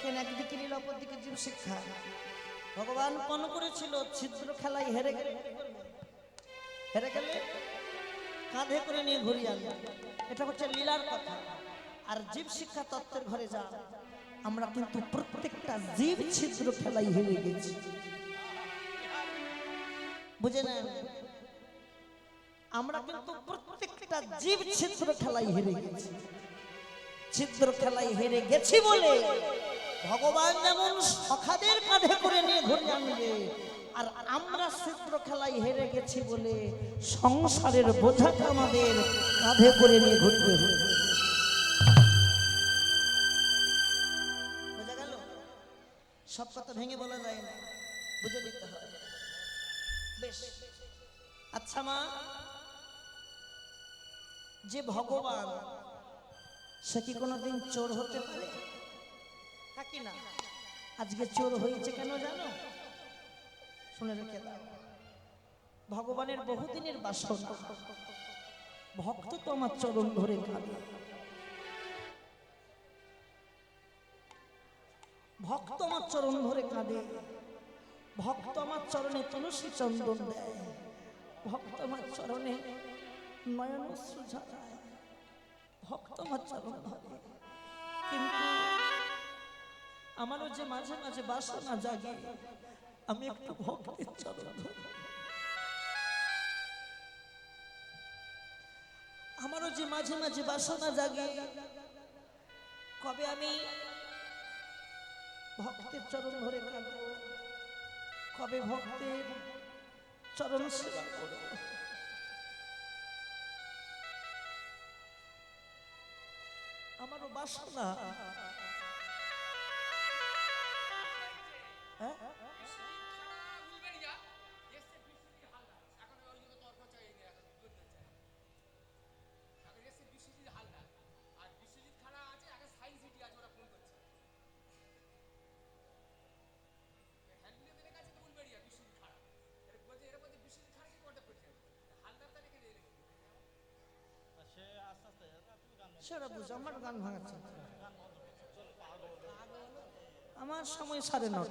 দেখেন একদিকে নীল অপরদিকে জীব শিক্ষা। ভগবান পণ করেছিল ছিদ্র খেলায় হেরে গেলে কাঁধে করে নিয়ে ঘুরিয়ে আনবে, এটা হচ্ছে লীলার কথা। আর জীব শিক্ষা তত্ত্বের ঘরে যা, আমরা কিন্তু প্রত্যেকটা জীব ছিদ্র খেলায় হেরে গেছি, বুঝে নেন? আমরা কিন্তু প্রত্যেকটা জীব ছিদ্র খেলায় হেরে গেছি। ছিদ্র খেলায় হেরে গেছি বলে ভগবান যেমন সখাদের কাঁধে করে নিয়ে ঘুরে আনবে, আর আমরা ছিদ্র খেলায় হেরে গেছি বলে সংসারের বোঝাটা আমাদের কাঁধে করে নিয়ে ঘুরতে হবে। বোঝা গেল? সব কথা ভেঙে বলা যায় না, বুঝে নিতে হবে। বেশ, আচ্ছা মা, যে ভগবান সে কি কোনোদিন চোর হতে পারে? থাকি না। আজকে চোর হয়েছে কেন জানো? শুনে রেখে দাও। ভগবানের বহুদিনের বাসনা, ভক্ত তো আমার চরণ ধরে কাঁদে, ভক্ত আমার চরণ ধরে কাঁদে, ভক্ত আমার চরণে তুলসী চন্দন দেয়, ভক্ত আমার চরণে নয়নশ্রু ঝরায়, ভক্ত আমার চরণ ধরে। কিন্তু আমারও যে মাঝে মাঝে বাসনা জাগে, আমি একটু ভক্তের চরণ ধরি। আমারও যে মাঝে মাঝে বাসনা জাগে, কবে আমি ভক্তের চরণ ধরে কাঁদব, কবে ভক্তের চরণ সেবা করব। আমারও বাসনা। হ্যাঁ, সেটা বুঝো, আমার গান ভাঙাচ্ছে। আমার সময় 9:30।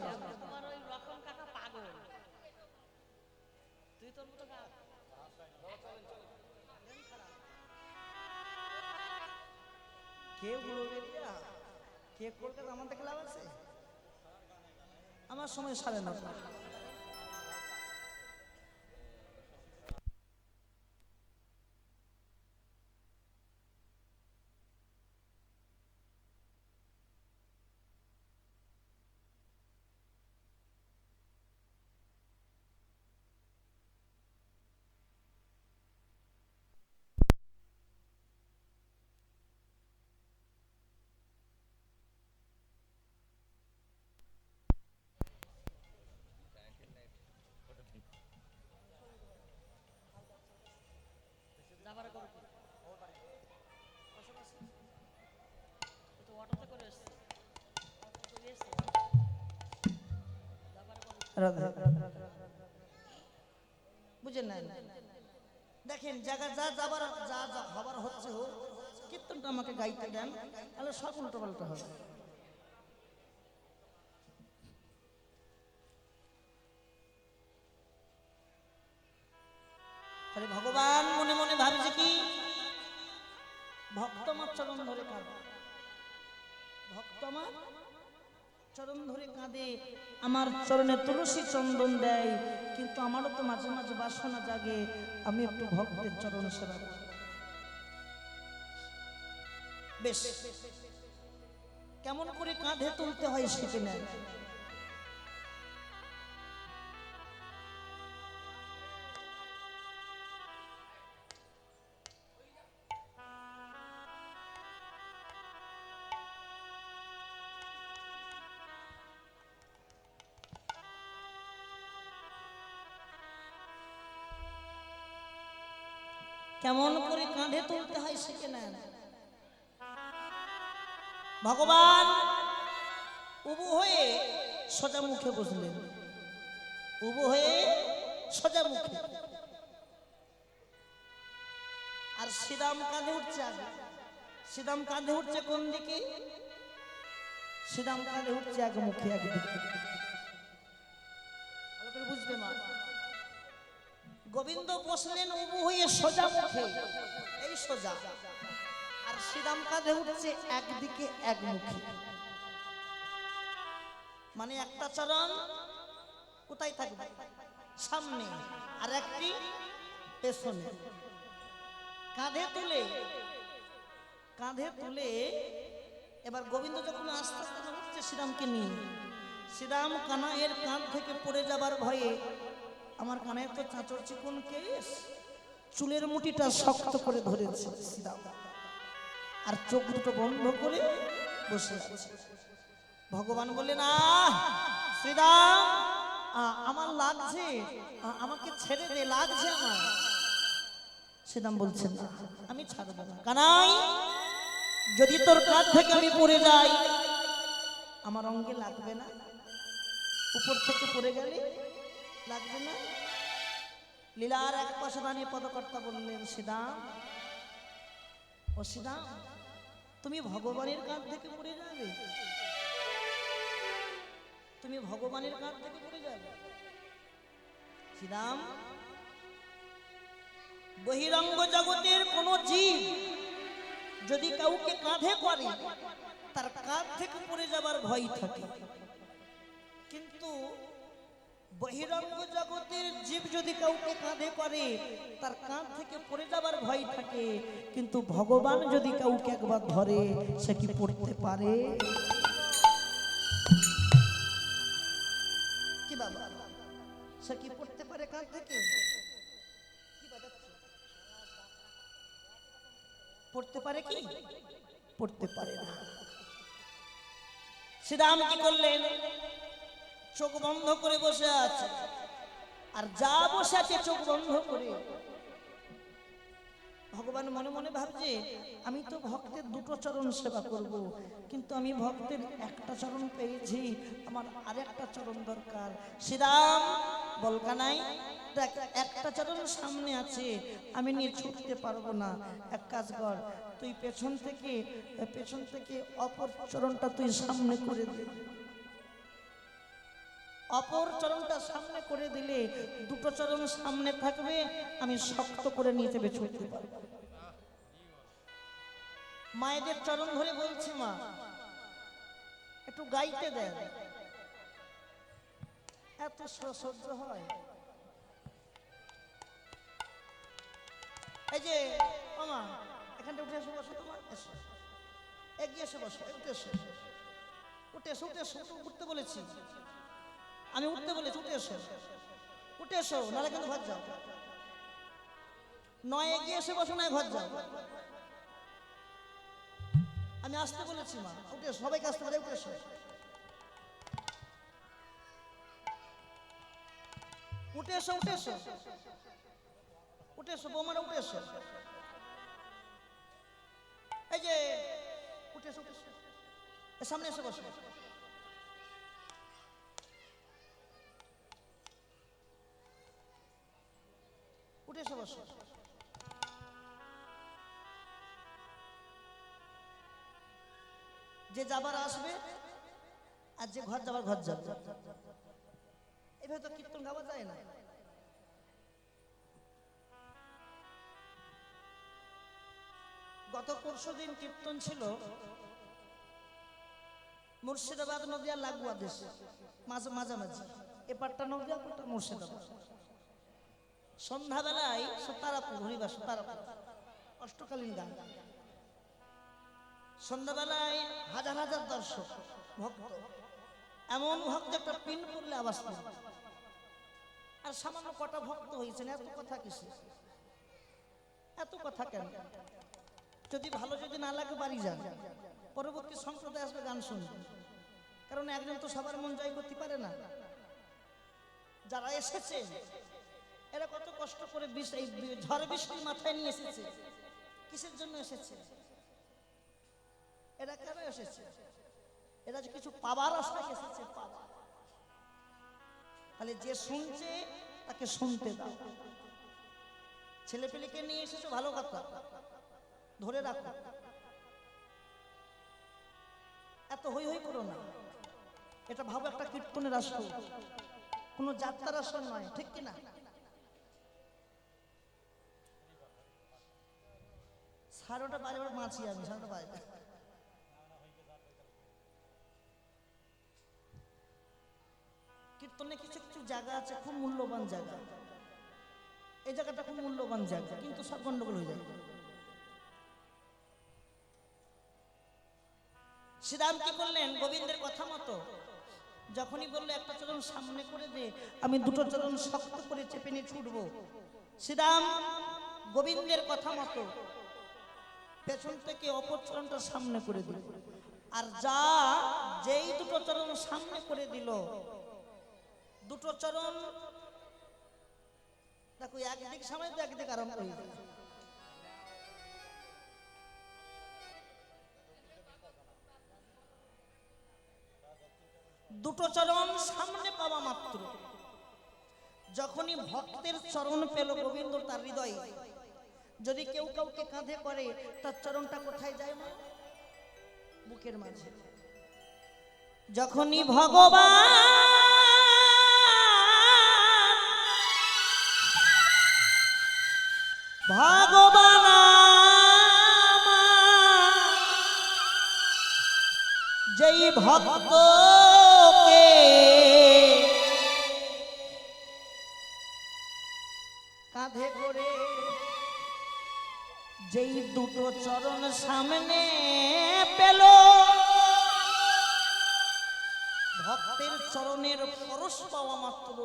কে বলবে কে কলকাতা, আমাদের ক্লাব আছে। আমার সময় 9:30। বুঝেন না? দেখেন জায়গা যা যাবার যা যা হবার হচ্ছে হোক, কীর্তনটা আমাকে গাইতে দেন, তাহলে সব উল্টো পাল্টা হবে। তাহলে ভগবান মনে মনে ভাবছে কি, ভক্ত আমার চরণ ধরে কাঁদে, ভক্ত আমার চরণ ধরে কাঁদে, আমার চরণে তুলসী চন্দন দেয়, কিন্তু আমারও তো মাঝে মাঝে বাসনা জাগে, আমি একটু ভক্তের চরণ সেবা করি। বেশ, কেমন করে কাঁধে তুলতে হয় শিখে নেন। কেমন করে কাঁধে তুলতে হয় শিখে নেন। ভগবান উবু হয়ে সোজা মুখে বসলেন, উবু হয়ে সোজা মুখে, আর শ্রীরাম কাঁধে উঠছে আগে। শ্রীরাম কাঁধে উঠছে কোন দিকে? শ্রীরাম কাঁধে উঠছে এক মুখে একদিকে। ভালো করে বুঝবে মা, গোবিন্দ বসলেন উবু হয়ে সোজা মুখে, এই সোজা, আর শ্রীরাম কাঁধে উঠছে একদিকে এক মুখে। মানে একটা চরণ কোথায় থাকবে? সামনে, আর একটি পেছনে। কাঁধে তুলে, কাঁধে তুলে এবার গোবিন্দ যখন আস্তে আস্তে উঠছে শ্রীরামকে নিয়ে, শ্রীরাম কানাইয়ের কাঁধ থেকে পড়ে যাবার ভয়ে, আমার কানাইয়ের তো চাঁচর চিকন কেশ, চুলের মুঠিটা শক্ত করে ধরেছে শ্রীরাম, আর চোখ দুটো বন্ধ করে বসে আছে। ভগবান বললেন, না শ্রীরাম, আমার লাগছে, আমাকে ছেড়ে দে, লাগছে আমার। শ্রীরাম বলছেন, না আমি ছাড়বো না। কানাই, যদি তোর কাঁধ থেকে আমি পড়ে যাই আমার অঙ্গে লাগবে না? উপর থেকে পড়ে গেলে লাগবে না? লীলার এক পাশে দাঁড়িয়ে পদকর্তা বললেন, শ্রীরাম, ও শ্রীরাম, তুমি ভগবানের কাঁধ থেকে পড়ে যাবে? তুমি ভগবানের কাঁধ থেকে পড়ে যাবে? শ্রীরাম, বহিরঙ্গ জগতের কোন জীব যদি কাউকে কাঁধে করে তার কাঁধ থেকে পড়ে যাবার ভয় থাকে, কিন্তু বহিরঙ্গ জগতের জীব যদি কাউকে কাঁধে করে তার কাঁধ থেকে পড়ে যাবার ভয় থাকে, কিন্তু ভগবান যদি কাউকে একবার ধরে সে কি পড়তে পারে? কি বাবা, সে কি পড়তে পারে কাঁধ থেকে? পড়তে পারে কি? পড়তে পারে না। শ্রীরাম কি করলেন? চোখ বন্ধ করে বসে আছে, আর যা বসে আছে চোখ বন্ধ করে। ভগবান মনে মনে ভাবছে, আমি তো ভক্তের দুটো চরণ সেবা করব, কিন্তু আমি ভক্তের একটা চরণ পেয়েছি, আমার আরেকটা চরণ দরকার। শ্রীরাম বল, কানাই দেখ, একটা চরণ সামনে আছে, আমি নিয়ে ছুটতে পারবো না, এক কাজ কর, তুই পেছন থেকে অপর চরণটা তুই সামনে করে দে। অপর চরণটা সামনে করে দিলে দুটো চরণ সামনে থাকবে, আমি শক্ত করে নিয়ে যাবে, ছুটতে পারবো। মায়েদের চরণ ধরে বলছি, মা একটু গাইতে দেন, এত সহ্য হয়? এই যে মামা, এখানটা উঠে এসে বসো, তোমার এসো, এগিয়ে এসে বসো, উঠে এসো, উঠে এসো, উঠে এসো, উঠতে বলেছি আমি, উঠতে বলেছি, উঠে এসো, উঠে এসো, নাহলে কিন্তু ঘর যাও। নয় এগিয়ে এসে বসো, নয় ঘর যাও। আমি আসতে বলেছি মা, উঠে এসো, সবাইকে আসতে পারে, উঠে এসো, উঠে এসো, উঠে এসো, উঠে এসো বৌমারা, উঠে এসো। এই যে উঠে এসো, উঠে এসো, সামনে এসে বসো। উঠে এসে বসো। যে যাবার আসবে, আর যে ঘর যাবার ঘর যাবে। এভাবে তো কীর্তন গাওয়া যায় না। গত পরশুদিন কীর্তন ছিল মুর্শিদাবাদ নদিয়া লাগোয়া দেশে, মাঝামাঝি, এপারটা নদিয়া, এপারটা মুর্শিদাবাদ। সন্ধ্যাবেলায় তারাপুর, হরিবাস তারাপুর, অষ্টকালীন গান। সন্ধ্যাবেলায় হাজার হাজার দর্শক ভক্ত, এমন ভক্ত একটা পিন করলে আওয়াজ নেই। আর সামান্য কটা ভক্ত হয়েছেন, এত কথা কিসে? এত কথা কেন? যদি ভালো যদি না লাগে বাড়ি যান, পরবর্তী সম্প্রদায় আসবে গান শুনবে, কারণ একজন তো সবার মন জয় করতে পারে না। যারা এসেছে এরা কত কষ্ট করে এই ঝড় বৃষ্টি মাথায় নিয়ে এসেছে, কিসের জন্য এসেছে? এরা কেন এসেছে? এরা যে কিছু পাবার আশায় এসেছে, পাবার। তাহলে যে শুনছে তাকে শুনতে দাও। ছেলে পেলেকে নিয়ে এসেছো, ভালো কথা, ধরে রাখো। এত হই হই করো না, এটা ভাবো একটা কীর্তনের আসর, কোনো যাত্রার আসর নয়, ঠিক কিনা? সাড়েটা বাজে মাছি, আমি সাড়েটা বাজে। কীর্তনে কিছু কিছু জায়গা আছে খুব মূল্যবান জায়গা, এই জায়গাটা খুব মূল্যবান জায়গা, কিন্তু সব গন্ডগোল হয়ে যায়। শ্রীরাম কি করলেন? গোবিন্দের কথা মতো যখনই বললো একটা চরণ সামনে করে দে, আমি দুটো চরণ শক্ত করে চেপে নিয়ে ছুটবো, শ্রীরাম গোবিন্দের কথা মতো পেছন থেকে অপর চরণটা সামনে করে দিল। আর যেই দুটো চরণ সামনে করে দিল, দুটো চরণ দেখো একদিক সামনে তো একদিক আরম্ভ হয়ে গেল। দুটো চরণ সামনে পাওয়া মাত্র যখনই ভক্তের চরণ পেল গোবিন্দ তার হৃদয়ে, যদি কেউ কাউকে কাঁধে করে তার চরণটা কোথায় যায়? মা বুকের মাঝে। যখনই ভগবান ভগবান যেই ভক্তকে কাঁধে করে যেই দুটো চরণ সামনে পেল, ভক্তের চরণের পরশ পাওয়া মাত্র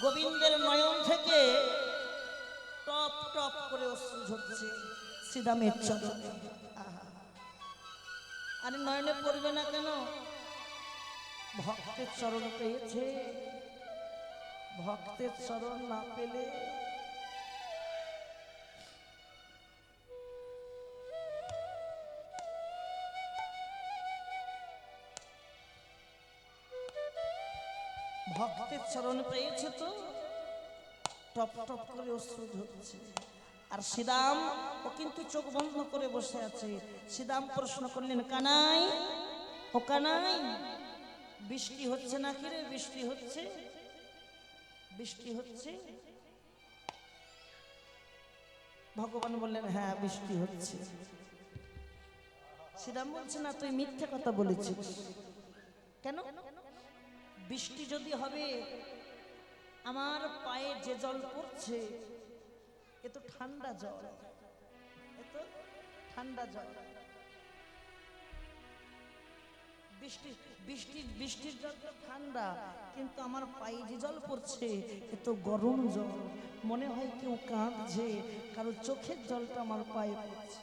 গোবিন্দের নয়ন থেকে টপ টপ করে অশ্রু ঝরছে শ্রীরামের চরণে। আরে নয়নে পড়বে না কেন? ভক্তের চরণ পেয়েছে, ভক্তের চরণ না পেলে ভক্তের চরণ পেয়েছে তো টপ টপ করে অশ্রু ঝরছে। আর শ্রীরাম ও কিন্তু চোখ বন্ধ করে বসে আছে। শ্রীরাম প্রশ্ন করলেন, কানাই ও কানাই, বৃষ্টি হচ্ছে নাকি রে? বৃষ্টি হচ্ছে, বৃষ্টি হচ্ছে। ভগবান বললেন, হ্যাঁ বৃষ্টি হচ্ছে। শ্রীরাম বলছে, না তুই মিথ্যে কথা বলেছিস। কেন? বৃষ্টি যদি হবে, আমার পায়ে যে জল পড়ছে এ তো ঠান্ডা জল, এ তো ঠান্ডা জল। বৃষ্টির জল তো ঠান্ডা, কিন্তু আমার পায়ে যে জল পড়ছে এ তো গরম জল। মনে হয় কেউ কাঁদছে, কারো চোখের জলটা আমার পায়ে পড়ছে,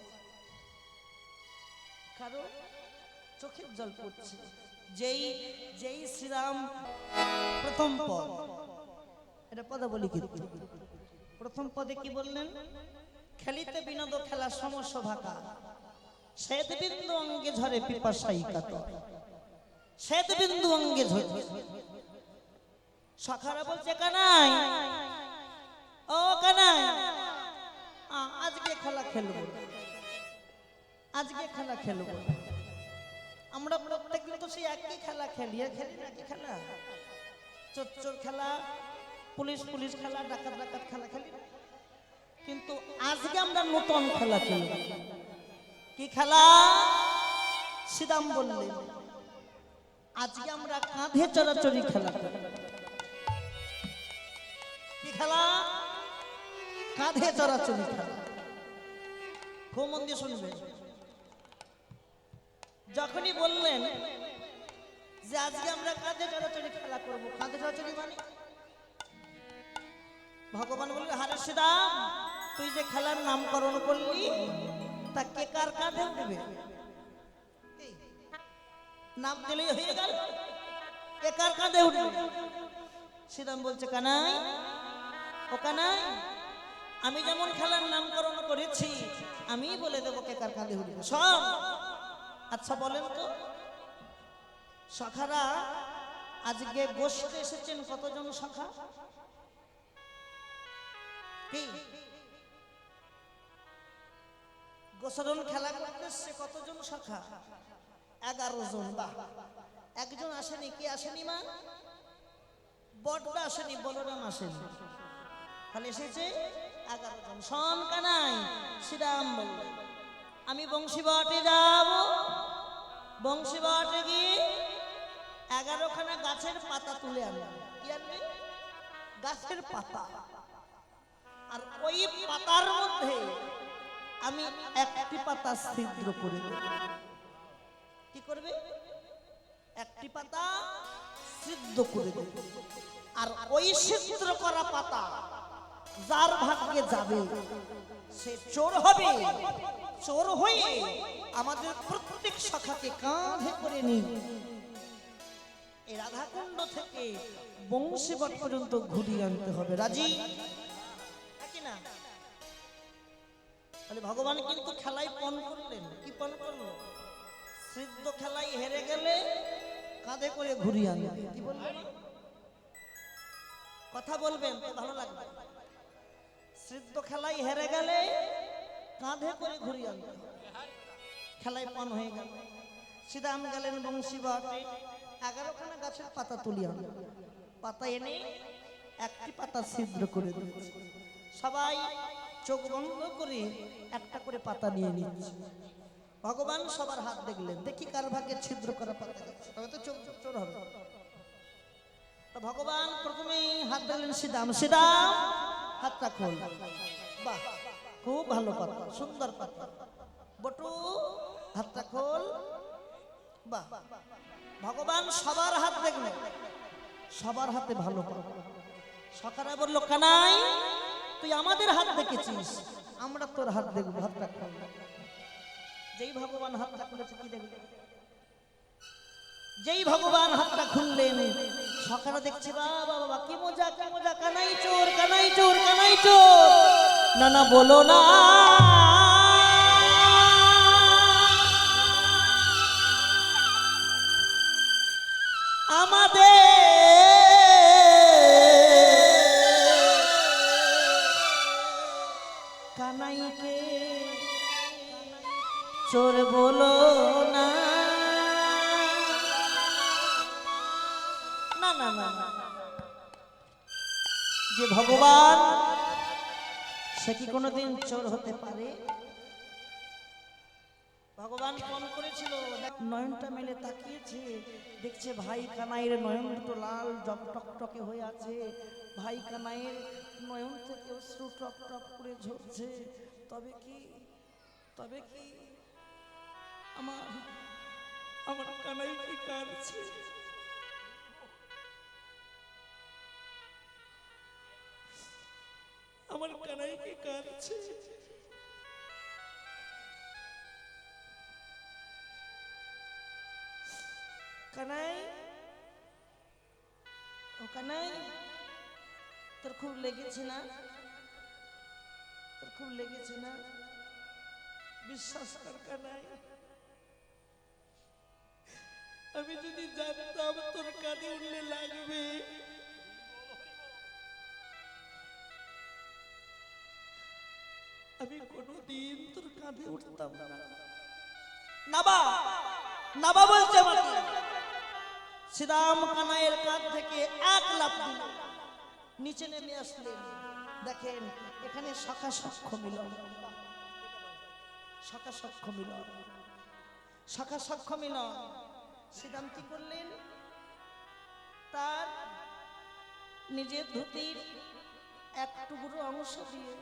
কারো চোখের জল পড়ছে। যেই শ্রীরাম প্রথম পদ, এটা পদাবলী কীর্তন, প্রথম পদে কি বললেন? খেলিতে বিনোদ খেলা সমসভাকা, শ্বেত বিন্দু অঙ্গে ঝরে পিপাসাই কাতর, শ্বেত বিন্দু অঙ্গে ঝরে। সখারা বলছে, কানাই ও কানাই, আজকে খেলা খেলবো, আজকে খেলা খেলবো। আমরা প্রত্যেকদিন তো সেই একই খেলা খেলি, খেলি না কি খেলা? চোর খেলা, পুলিশ পুলিশ খেলা, ডাকাত ডাকাত খেলা খেলি। কিন্তু আজকে আমরা নতুন খেলা খেলব। কি খেলা? শ্রীরাম বললেন, আজকে আমরা কাঁধে চড়াচড়ি খেলা করব। কি খেলা? কাঁধে চড়াচড়ি খেলা। খুব মন দিয়ে শুনবেন। যখনই বললেন যে আজকে আমরা কাঁধে চড়াচড়ি খেলা করব, কাঁধে চড়াচড়ি মানে ভগবান বললেন, হারে শ্রীরাম, তুই যে খেলার নামকরণ করলি তা কে কার কাঁধে উঠবে? নাম দিলেই হয়ে গেল, কে কার কাঁধে উঠবে? শ্রীরাম বলছে, কানাই ও কানাই, আমি যেমন খেলার নামকরণ করেছি আমি বলে দেবো কে কার কাঁধে উঠবে। সব আচ্ছা বলেন তো, সখারা আজকে বসতে এসেছেন কতজন সখা? কি গোসরণ খেলা করতে এসছে কতজন সখা? 11 জন। বাহ, একজন আসেনি, কে আসেনি মা? বড়দা আসেনি, বলরাম আসেনি, তাহলে এসেছে 11 জন। শোন কানাই, শ্রীরাম বললেন আমি বংশীবাটে যাব, বংশীবাটে গিয়ে 11খানা গাছের পাতা তুলে আনবে। কি আনবে? গাছের পাতা। আর ওই পাতার মধ্যে আমি একটি পাতা ছিদ্র করে দেব। কি করবে? একটি পাতা ছিদ্র করে দেব। আর ওই ছিদ্র করা পাতা যার ভাগ্যে যাবে সে চোর হবে। চোর হয়ে আমাদের প্রত্যেক শাখাকে কাঁধে করে নিয়ে এই রাধাকুণ্ড থেকে বংশীবাট পর্যন্ত ঘুরিয়ে আনতে হবে। রাজি না? তাহলে ভগবান কিন্তু খেলায় পণ করলেন। কি পণ করলো? সিদ্ধ খেলায় হেরে গেলে কাঁধে করে ঘুরিয়ে আনবে। কি বলবেন? কথা বলবেন তো ভালো লাগবে। সিদ্ধ খেলায় হেরে গেলে কাঁধে করে ঘুরিয়ে আনবে। খেলায় পণ হয়ে গেল। শ্রীরাম গেলেন বংশীবাটে, 11খানা গাছের পাতা তুলিয়ে আনলেন। পাতা এনে একটি পাতা ছিদ্র করে দিয়েছে। সবাই চোখ বন্ধ করে একটা করে পাতা নিয়ে নিচ্ছে। ভগবান সবার হাত দেখলেন, দেখি কার ভাগ্যে ছিদ্র করা পাতা আছে, তবে তো চোখ চোর হবে। তো ভগবান প্রথমেই হাত দিলেন শ্রীরাম। শ্রীরাম হাতটা খোল। বাহ, খুব ভালো পাতা, সুন্দর পাতা। বটু হাতটা খোল। বাহ, ভগবান সবার হাত দেখলেন, সবার হাতে ভালো পাতা। সকালে বললো কানাই তুই আমাদের হাত দেখেছিস, আমরা তোর হাত দেখবো। হাতটা খোল। যেই ভগবান হাতটা খুলেছে, কি দেখলেন? যেই ভগবান হাতটা খুললেন, সকালে দেখছে বাবা বাবা কি মজা, কি মজা, কানাই চোর, কানাই চোর, কানাই চোর। না না বলো না, আমাদের কানাইকে চোর বলো না। না না না, যে ভগবান সে কি কোনোদিন চোর হতে পারে? ভগবান ফোন করেছিল, নয়নটা মেলে তাকিয়েছে, দেখছে ভাই কানাইয়ের নয়ন দুটো লাল জব টকটকে হয়ে আছে। ভাই কানাইয়ের নয়ন থেকে অশ্রু টপ টপ করে ঝরছে। তবে কি, তবে কি আমার আমার কানাই কি কাঁদছে? আমার কানাই কি কাঁদছে? কানাই, ও কানাই, তোর খুব লেগেছে না? তোর খুব লেগেছে না? বিশ্বাস কর কানাই, আমি যদি জানতাম তোর কাঁধে উঠলে লাগবে, আমি কোনোদিন তোর কাঁধে উঠতাম না। নাবা নাবা বলছে আমাকে। শ্রীরাম কানাইয়ের কাঁধ থেকে এক লাফ দিল, নিচে নেমে আসলেন। দেখেন এখানে সখা সাক্ষ্য মিলন, সখা সাক্ষ্য মিলন, সখা সাক্ষ্য মিলন। শ্রীরাম কি করলেন? তার নিজের ধুতির এক টুকরো অংশ দিয়ে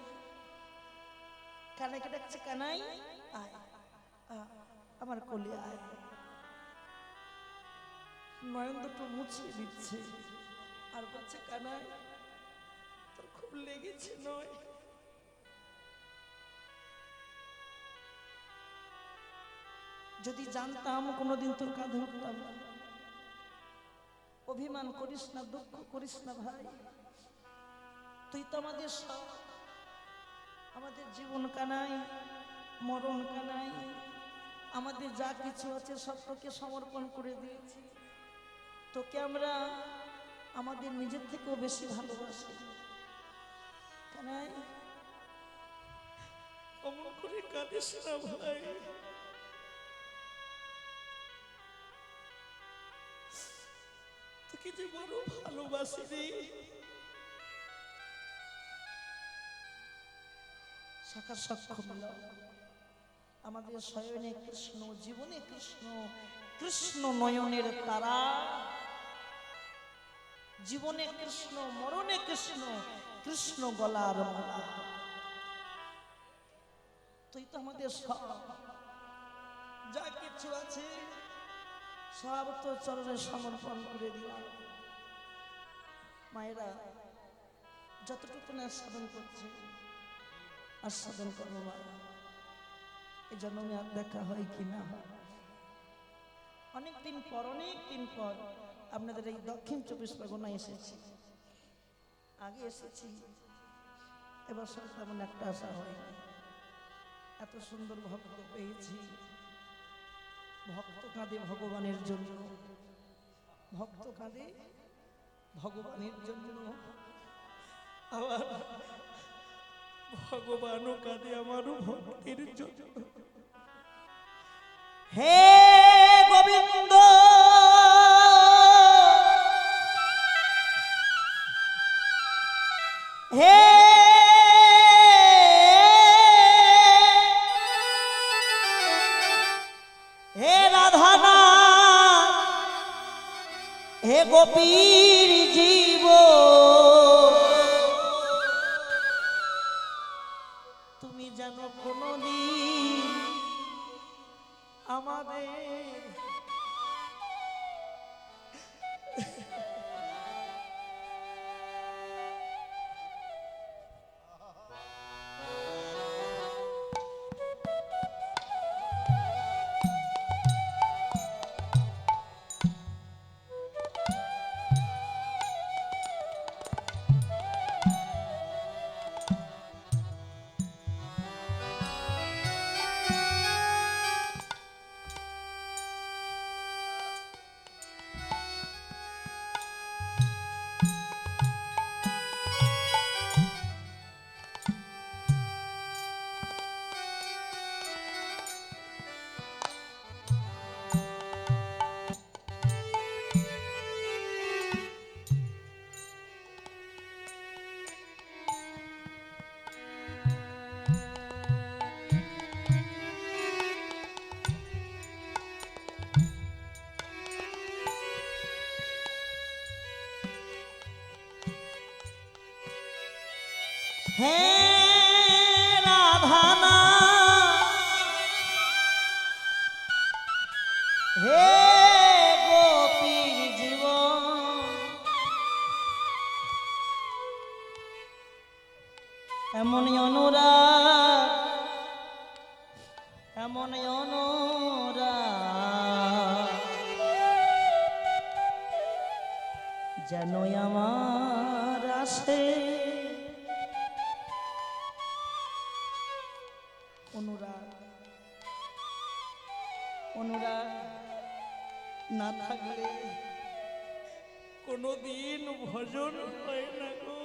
কানাইকে ডাকছে, কানাই আয়, আমার কোলে আয়। নয়ন দুটো মুছিয়ে দিচ্ছে আর বলছে, কানাই তোর খুব লেগেছে নয়? যদি জানতাম কোনোদিন তোর কাঁধে উঠতাম না। অভিমান করিস না, দুঃখ করিস না ভাই, তুই তো আমাদের সব, আমাদের জীবন কানাই, মরণ কানাই, আমাদের যা কিছু আছে সব তোকে সমর্পণ করে দিয়েছি। তোকে আমরা আমাদের নিজের থেকেও বেশি ভালোবাসি কানাই। অমন করে কাঁদিস না ভাই, তোকে যে বড় ভালোবাসি রে। শাখা সাক্ষ্য মিল আমাদের শয়নে কৃষ্ণ, জীবনে কৃষ্ণ, কৃষ্ণ নয়নের তারা, জীবনে কৃষ্ণ, মরণে কৃষ্ণ, কৃষ্ণ গলার মালা। তুই তো আমাদের সব, যা কিছু আছে সব তো চরণে সমর্পণ করে দিলাম। মায়েরা যতটুকু আস্বাদন করছে আস্বাদন করবো মা। এই জন্মে আর দেখা হয় কি না হয়, অনেকদিন পর আপনাদের এই দক্ষিণ 24 পরগনা এসেছি। আগে এসেছি, এবছর তেমন একটা আশা হয়নি। এত সুন্দর ভক্ত পেয়েছি। ভক্ত কাঁদে ভগবানের জন্য, ভক্ত কাঁদে ভগবানের জন্য, আবার ভগবানও কাঁদে আমার ভক্তের জন্য। হে গোবিন্দ হে হে রাধানা হে গোপীর জীব, তুমি জানো কোনদিন আমাদের হে রাধানা হে গোপীর জীবন, এমনই অনুরাগ, এমনই অনুরাগ যেন আমার আসে। অনুরাগ, অনুরাগ না থাকলে কোনদিন ভজন হয় না গো।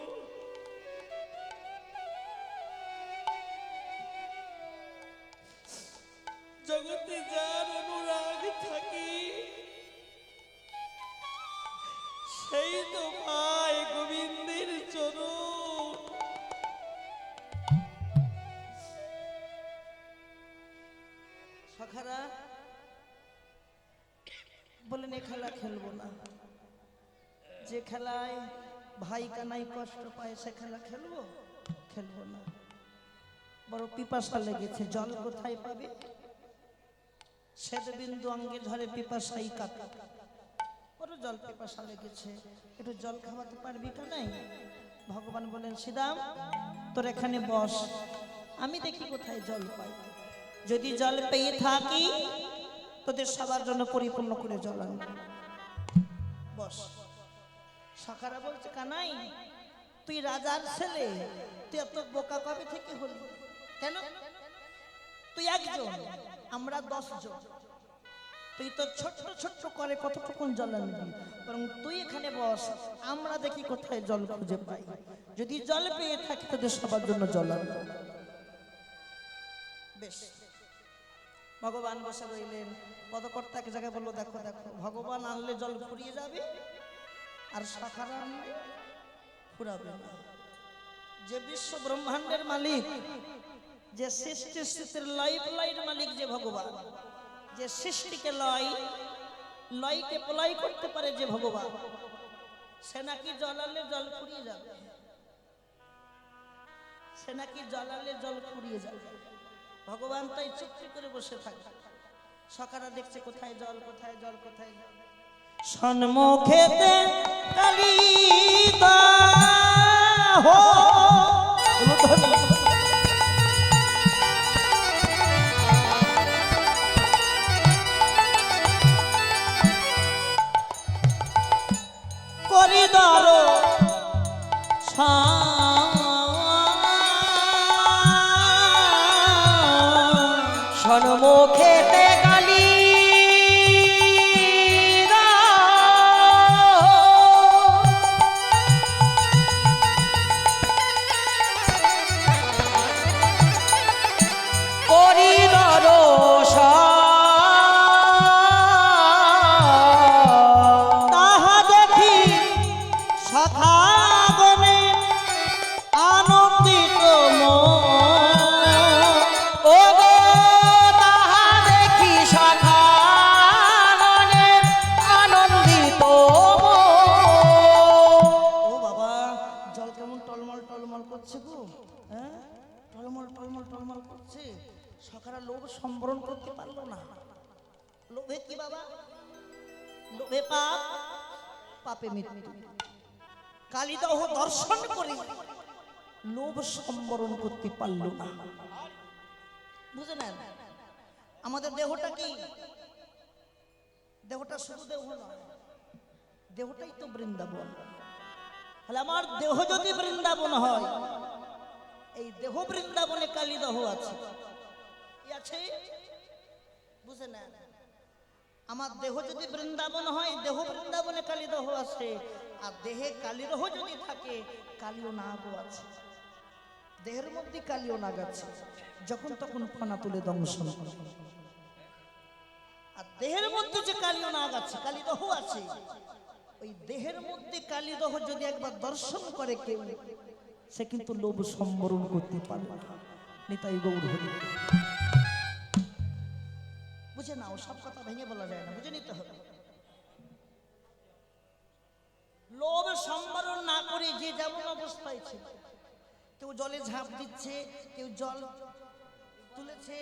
জগতে যার অনুরাগ থাকে সেই তো পায় গোবিন্দের চরণ। সখারা বলেন এ খেলা খেলবো না, যে খেলায় ভাই কানাই কষ্ট পায় সে খেলা খেলবো, খেলবো না। বড় পিপাসা লেগেছে, জল কোথায় পাবে? শ্বেত বিন্দু অঙ্গে ঝরে পিপাসাই কাকা, বড় জল পিপাসা লেগেছে, একটু জল খাওয়াতে পারবি কানাই? ভগবান বলেন শ্রীরাম তোর এখানে বস, আমি দেখি কোথায় জল পাই। যদি জল পেয়ে থাকি তোদের সবার জন্য পরিপূর্ণ করে জল আনবো, বস। সখারা বলছে কানাই তুই রাজার ছেলে, তুই এত বোকা কবে থেকে হলি? কেন? তুই একজন, আমরা 10 জন, তুই তো ছোট্ট ছোট্ট করে কতটুকু জল আনবি, বরং তুই এখানে বস, আমরা দেখি কোথায় জল খুঁজে পাই। যদি জল পেয়ে থাকি তোদের সবার জন্য জল আনবো। বেশ, ভগবান বসে রইলেন। পদকর্তা এক জায়গায় বললো দেখো দেখো, ভগবান আনলে জল ফুরিয়ে যাবে, আর সখারা আনলে ফুরাবে না। যে বিশ্ব ব্রহ্মাণ্ডের মালিক, যে সৃষ্টি স্থিতির লাইফ লাইন মালিক, যে ভগবান, যে সৃষ্টিকে লয়কে প্রলয় করতে পারে যে ভগবান, সে নাকি জলালে জল ফুরিয়ে যাবে, সে নাকি জলালে জল ফুরিয়ে যাবে। ভগবান তাই চুপটি করে বসে থাকে। সকারা দেখছে কোথায় জল, কোথায় জল, কোথায় জল। সন্মুখেতে কালিদাহ করিদর সন্মুখেতে কালী করিদর তাহা দেখি সখাগণে আনন্দিত ও গো তাহা দেখি সখাগণের আনন্দিত ও বাবা, জল কেমন টলমল টলমল করছে গো, হ্যাঁ, টলমল টলমল টলমল করছে। সখারা লোভ সম্বরণ করতে পারলো না। লোভে কি বাবা? লোভে পাপ, পাপে মৃত্যু। কালিদাহ দর্শন করে লোভ সম্বরণ করতে পারলো না। বুঝে নেন, আমাদের দেহটা কি? দেহটা শুধু দেহ নয়, দেহটাই তো বৃন্দাবন। তাহলে আমার দেহ যদি বৃন্দাবন হয়, এই দেহ বৃন্দাবনে কালিদাহ আছে, কি আছে? বুঝে নেন, আমার দেহ যদি বৃন্দাবন হয়, দেহ বৃন্দাবনে কালিদাহ আছে। আর দেহে কালিদাহ যদি থাকে, কালীয় নাগও আছে। দেহের মধ্যে কালীয় নাগ আছে, যখন তখন ফনা তুলে দংশন করে। আর দেহের মধ্যে যে কালীয় নাগ আছে, কালিদাহ আছে, ওই দেহের মধ্যে কালিদাহ যদি একবার দর্শন করে কেউ, সে কিন্তু লোভ সম্বরণ করতে পারবে না। নিতাই গৌর হরি। বুঝে নাও, সব কথা ভেঙে বলা যায় না, বুঝে নিতে হবে। লোভ সম্বরণ না করে যে যেমন অবস্থায় ছিল, কেউ জলে ঝাঁপ দিচ্ছে, কেউ জল তুলেছে,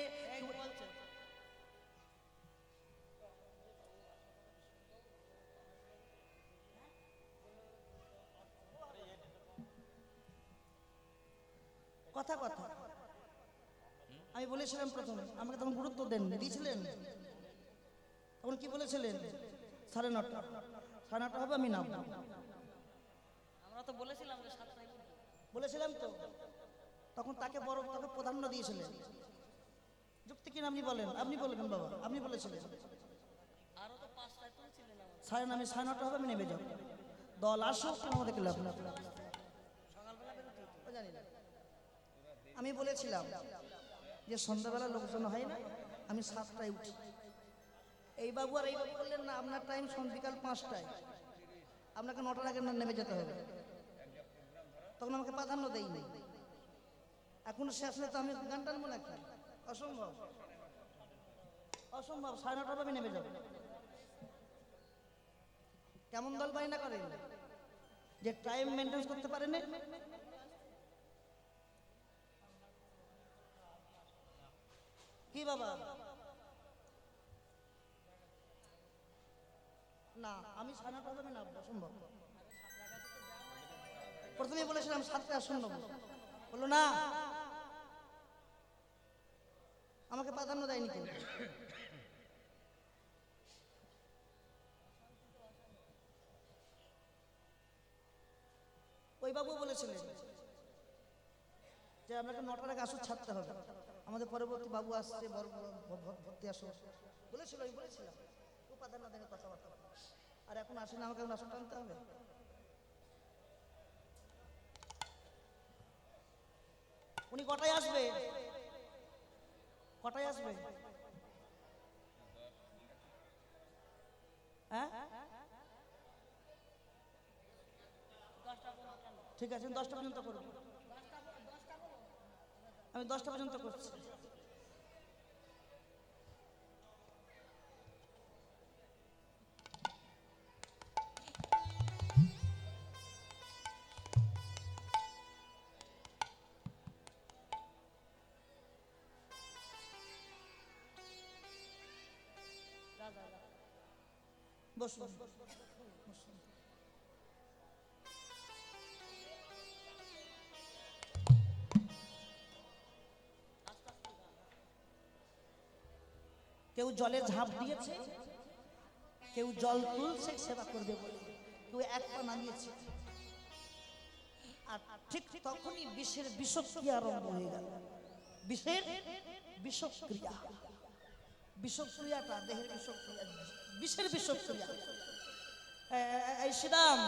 কথা কথা আমি বলেছিলাম প্রথমে, আমাকে তখন গুরুত্ব দিয়েছিলেন। তখন কি বলেছিলেন? 9:30, 9:30 হবে, আমি নামবো। আমরা তো বলেছিলাম যে 7টায় বলেছিলাম তো, তখন তাকে প্রাধান্য দিয়েছিলেন। যুক্তি কিনা আপনি বলেন, আপনি বলবেন বাবা, আপনি বলেছিলেন। আরো তো 5টায় তুলছিলেন আমার। 9:30 হবে, আমি নেমে যাবো। দল আসুক, আমাদেরকে লাভ না। সকালবেলা বেরোতে জানি না, আমি বলেছিলাম যে সন্ধ্যাবেলা লোকজন হয় না, আমি 7টায় উঠি। এই বাবু আর এই বাবু বললেন না, আপনার টাইম বিকাল 5টায়, আপনাকে 9টার আগে নেমে যেতে হবে। তখন আমাকে প্রাধান্য দেয়নি। এখন সে আসলে তো আমি গান টানবো নাকি? অসম্ভব, অসম্ভব। 9:30 আমি নেমে যাবো। কেমন দল বায়না করে যে টাইম মেনটেন করতে পারে না? কি বাবা? না, আমি 9:30 আমি নামবো, অসম্ভব। প্রথমে বলেছিলাম 7টায় আসুন নেবো, বললো না, আমাকে প্রাধান্য দেয়নি কেউ। ওই বাবু বলেছিলেন যে আপনাকে 9টার আগে আসুন, ছাড়তে হবে। আমাদের পরবর্তী বাবু আসছে, ভর্তি আসো বলেছিল, আমি বলেছিলাম ও প্রাধান্য দেনের কথাবার্তা। আর এখন আসেন, আমাকে এখন আসন টানতে হবে। উনি কটায় আসবে? কটায় আসবে? হ্যাঁ, ঠিক আছে, আমি 10টা পর্যন্ত করব। আমি 10টা পর্যন্ত করছি। বসুন। কেউ জলে ঝাঁপ দিয়েছে, কেউ জল তুলছে সেবা করবে বলে, কেউ এক পা নামিয়েছে। আর ঠিক তখনই বিষের বিষক্রিয়া আরম্ভ হয়ে গেল। বিষের বিষক্রিয়া, বিষক্রিয়াটা দেহের বিষক্রিয়া, বিষের বিষক্রিয়া। এই সুদাম,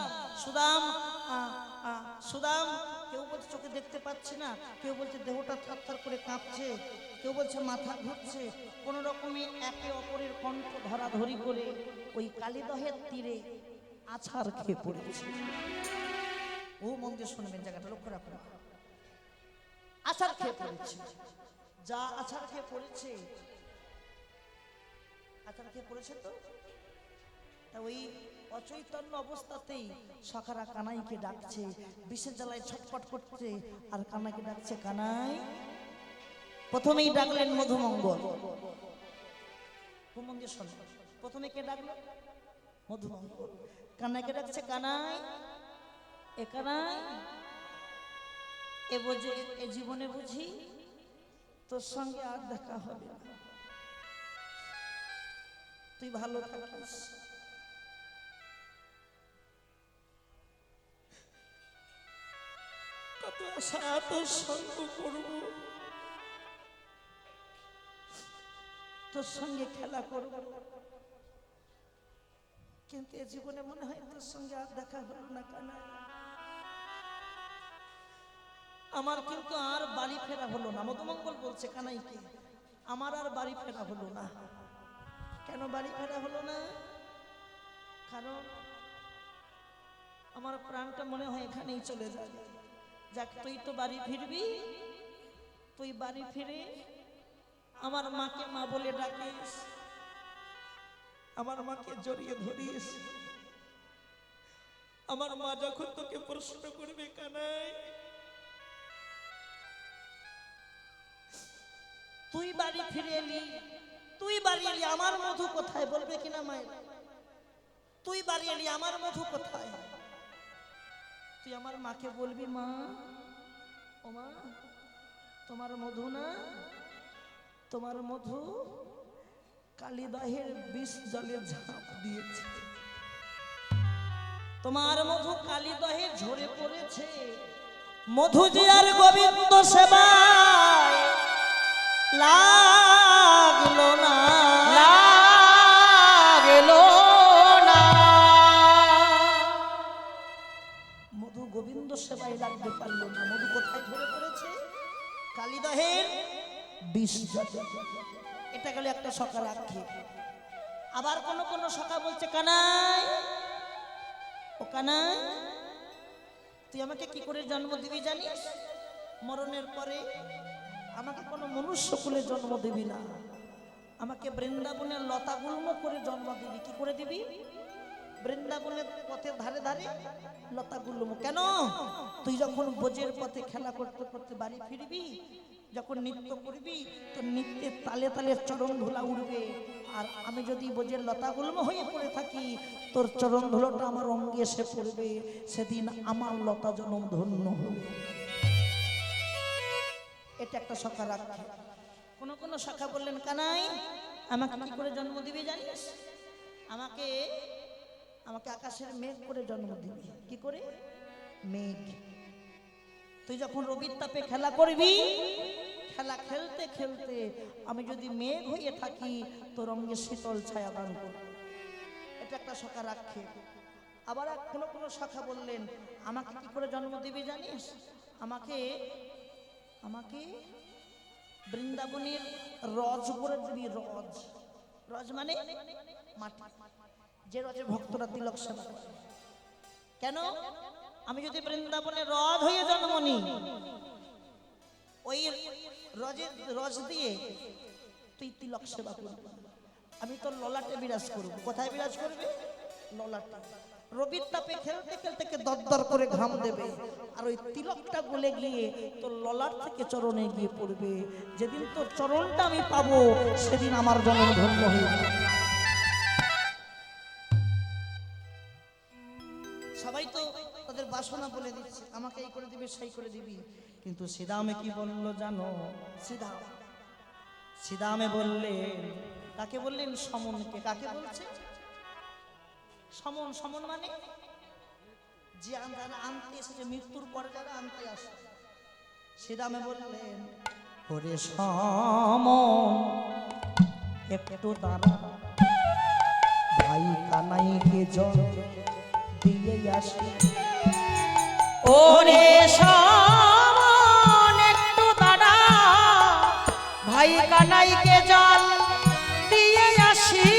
সুদাম, সুদাম, কেউ বলছে চোখে দেখতে পাচ্ছি না, কেউ বলছে দেহটা থরথর করে কাঁপছে, কেউ বলছে মাথা ঘুরছে। কোন রকমে একে অপরের কণ্ঠ ধরাধরি করে ওই কালীদহের তীরে আছাড় খেয়ে পড়েছে। ও মন দিয়ে শুনবেন, জায়গাটা লক্ষ্য রাখুন। আছাড় খেয়ে পড়েছে, যা আছাড় খেয়ে পড়েছে, আছাড় খেয়ে পড়েছে। তো ওই অচৈতন্য অবস্থাতেই সখারা কানাইকে ডাকছে, বিষের জ্বালায় ছটফট করছে, আর কানাইকে ডাকছে কানাই। প্রথমেই ডাকলেন মধুমঙ্গল। প্রথমে কে ডাকলো? মধুমঙ্গল। কানাইকে ডাকছে কানাই, এ কানাই, এ জীবনে বুঝি তোর সঙ্গে আর দেখা হবে না, তুই ভালো থাকিস। কত আশা তোর সঙ্গ করব, তোর সঙ্গে খেলা করব, কিন্তু এ জীবনে মনে হয় তোর সঙ্গে আর দেখা হলো না। কানা, আমার কিন্তু আর বাড়ি ফেরা হলো না। মধুমঙ্গল বলছে কানাইকে, আমার আর বাড়ি ফেরা হলো না। কেন বাড়ি ফেরা হলো না? কারণ আমার প্রাণটা মনে হয় এখানেই চলে যাবে। যাক, তুই তো বাড়ি ফিরবি, তুই বাড়ি ফিরে আমার মাকে মা বলে ডাকিস, আমার মাকে জড়িয়ে ধরিস। আমার মা যখন তোকে প্রশ্ন করবে কানাই তুই বাড়ি ফিরে এলি, তুই বাড়ি এলি, আমার মধু কোথায়? বলবে কিনা মায়ের, তুই বাড়ি এলি, আমার মধু কোথায়? তুই আমার মাকে বলবি, মা, ও মা, তোমার মধু না, তোমার মধু কালীদহের বিষ জলে ঝাঁপ দিয়েছে, তোমার মধু কালীদহে ঝরে পড়েছে। মধু যে আর গোবিন্দ সেবায় লাগলো না, লাগলো না। মধু গোবিন্দ সেবায় লাগতে পারলো না। মধু কোথায় ঝরে পড়েছে? কালীদহের বিষ জলে। এটা গেল একটা সকার আক্ষেপ। আবার কোন সখা বলছে কানাই, ও কানাই, তুই আমাকে কি করে জন্ম দিবি জানিস? মরণের পরে আমাকে কোনো মনুষ্য কুলে জন্ম দিবি না, আমাকে বৃন্দাবনের লতা গুল্ম করে জন্ম দিবি। কি করে দিবি? বৃন্দাবনের পথের ধারে ধারে লতা গুল্ম। কেন? তুই যখন বোঝের পথে খেলা করতে করতে বাড়ি ফিরবি, যখন নৃত্য করবি, তোর নৃত্যের তালে তালে চরণ ধুলা উড়বে। আর আমি যদি বোঝের লতা গুল্ম হয়ে পড়ে থাকি, তোর চরণ ধুলোটা আমার অঙ্গে এসে পড়বে, সেদিন আমার লতা জনম ধন্য হবে। এটা একটা সখা রাখবে। কোন সখা বললেন কানাই, আমাকে কি করে জন্ম দিবি জানিস? আমাকে আমাকে আকাশের মেঘ করে জন্ম দিবি। কি করে? মেঘ। তুই যখন রবির তাপে খেলা করবি, খেলা খেলতে খেলতে আমি যদি মেঘ হয়ে থাকি, তোর অঙ্গে শীতল ছায়া দান করব। এটা একটা সখা রাখে। আবার কোন সখা বললেন, আমাকে কি করে জন্ম দিবি জানিস? আমাকে আমাকে বৃন্দাবনের রজ করে দিবি। রজ, রজ মানে মাটি, যে রজে ভক্তরা তিলক সেবা করে। কেন? আমি যদি বৃন্দাবনে রথ হয়ে জন্ম নিই, ওই রজ দিয়ে তুই তিলক সেবা করবি। আমি তোর ললাটে বিরাজ করব। কোথায় বিরাজ করবে? ললাটে। রবির তাপে খেলতে খেলতে দরদর করে ঘাম দেবে, আর ওই তিলকটা গলে গিয়ে তোর ললাট থেকে চরণে গিয়ে পড়বে। যেদিন তোর চরণটা আমি পাবো, সেদিন আমার জন্ম ধন্য হয়ে যাবে। সবাই তো তাদের বাসনা বলে দিচ্ছে, আমাকে এই করে দিবি, সেই করে দিবি। কিন্তু শ্রীদামে কি বললো জানো? শ্রীদামে বললেন, কাকে বললেন? সমনকে। কাকে বলছে? সমন। সমন মানে যে আনতে এসেছে, মৃত্যুর পরে যারা আনতে আসে। শ্রীদামে বললেন, ওরে সমন একটু দাঁড়া, ভাই কানাইকে জল দিয়ে আসি। ওরে সমন একটু দাঁড়া, ভাই কানাইকে জল দিয়ে আসি।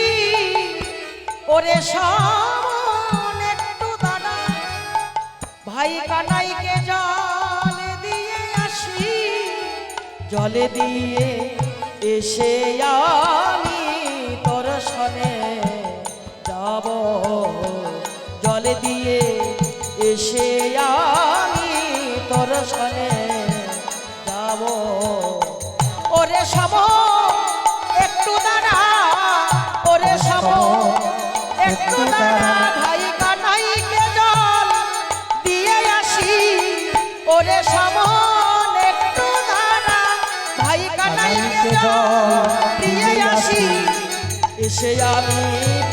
ওরে সমন একটু দাঁড়া, ভাই কানাইকে জল দিয়ে আসি। জলে দিয়ে এসে আমি তোর সনে যাব, জলে দিয়ে এসে আমি তোর সনে যাব। ওরে সমন একটু দাঁড়া, ওরে সমন একটু দাঁড়া, ভাই কানাইকে জল দিয়ে আসি। ওরে সমন একটু দাঁড়া, ভাই কানাইকে জল দিয়ে আসি। এসে আমি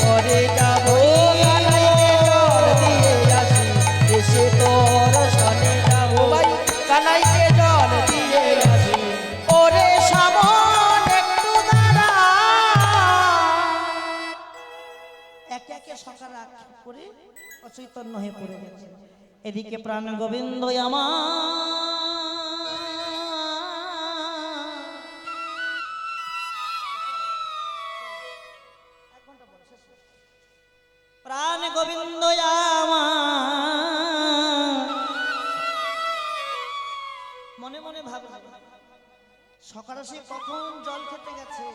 পরে যাব, কানাইকে জল দিয়ে আসি। এসে তোর সনে যাব, ভাই কানাইকে জল দিয়ে আসি। ওরে সমন একটু দাঁড়া। একে একে সকাল আক্ষেপ করে অচৈতন্য হয়ে পড়ে গেছে। এদিকে প্রাণ গোবিন্দ প্রাণ গোবিন্দ মনে মনে ভাবে, সকালে সে কখন জল খেতে গেছে,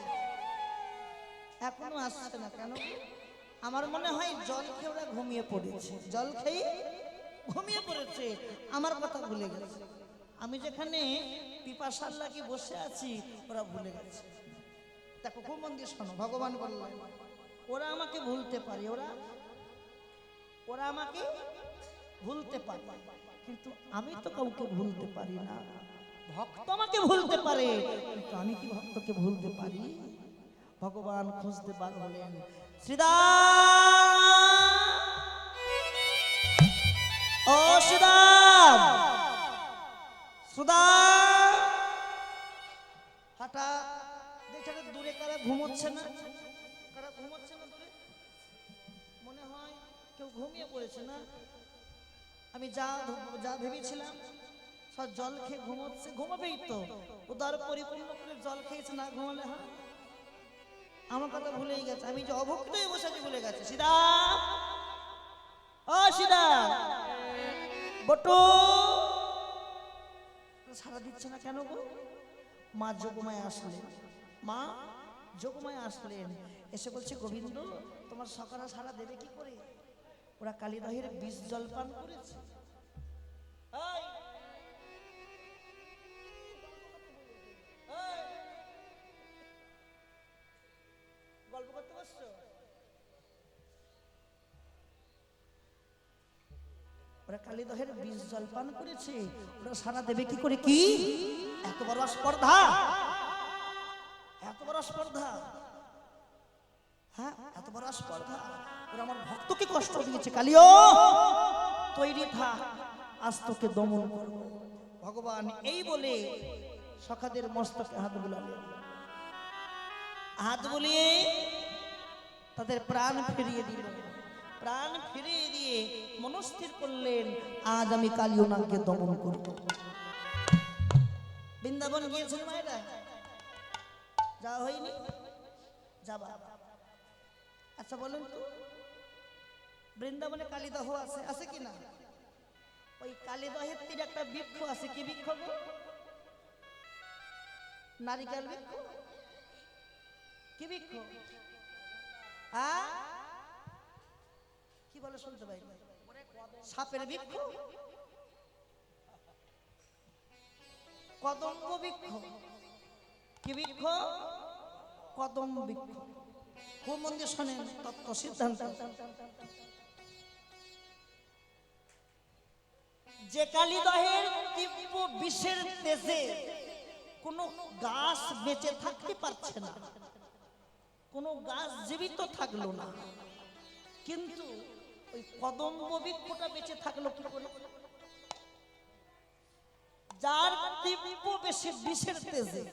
এখনো আসছে না কেন? আমার মনে হয় জল খেয়ে ওরা ঘুমিয়ে পড়েছে, জল খেয়ে ঘুমিয়ে পড়েছে, আমার কথা ভুলে গেছে। আমি যেখানে পিপাসার লাগি বসে আছি, ওরা ভুলে গেছে। দেখো খুব মন দিয়ে শোনো, ভগবান বললেন ওরা আমাকে ভুলতে পারে, ওরা আমাকে ভুলতে পারে, কিন্তু আমি তো কাউকে ভুলতে পারি না। ভক্ত আমাকে ভুলতে পারে, কিন্তু আমি কি ভক্তকে ভুলতে পারি? ভগবান খুঁজতে বার হলেন। শ্রীদাম, ও শ্রীদাম, সুদাম, হঠাৎ দেখে দূরে কারা ঘুমোচ্ছে না? কারা ঘুমোচ্ছে না দূরে? মনে হয় কেউ ঘুমিয়ে পড়েছে না? আমি যা ভেবেছিলাম সব জল খেয়ে ঘুমোচ্ছে, ঘুমাবেই তো, উদার পরিপূর্ণ করে জল খেয়েছে, না ঘুমালে হয়? আমার কথা ভুলেই গেছে, আমি যে অভুক্ত হয়ে বসে আছি ভুলে গেছে। সীতাম, ও সীতাম, বটু সারা দিচ্ছে না কেন গো? মা যোগমায় আসলেন, মা যোগমায় আসলেন, এসে বলছে গোবিন্দ তোমার সকালে সারা দেবে কি করে? ওরা কালীদহের বিষ জল পান করেছে। গল্প করতে বসছো? ওরা কালীদহের বিষ জল পান করেছে, ওরা সারা দেবে কি করে? কি এত বড় স্পর্ধা, এত বড় স্পর্ধা, হ্যাঁ এত বড় স্পর্ধা। ওরা আমার ভক্তকে কষ্ট দিয়েছে, কালিও তৈরি থাক, আজ তোকে দমন করব। ভগবান এই বলে সখাদের মস্তকে হাত বুলালেন, হাত বুলিয়ে তাদের প্রাণ ফিরিয়ে দিল। প্রাণ ফিরিয়ে দিয়ে মনস্থির করলেন আজ আমি কালিও নাগকে দমন করব। বৃন্দাবন গিয়েছেন মায়েরা? যা হয়নি? যাবা। আচ্ছা বলেন তো, বৃন্দাবনে কালীদাহ আছে, আছে কি না? ওই কালীদহের তীরে একটা বৃক্ষ আছে, কি বৃক্ষ গো? নারিকেল বৃক্ষ। কি বৃক্ষ? কি বলে শুনতে পাই? সাপের বৃক্ষ, কদম্ব বৃক্ষ। কি বৃক্ষ? কদম্ব বৃক্ষ। খুব মন দিয়ে শোনেন তত্ত্ব সিদ্ধান্ত। যে কালীদহের তীব্র বিষের তেজে কোনো গাছ বেঁচে থাকতে পারছে না, কোনো গাছ জীবিত থাকলো না, কিন্তু ওই কদম্ব বৃক্ষটা বেঁচে থাকলো কি করে? যার তীব্র বিষের তেজে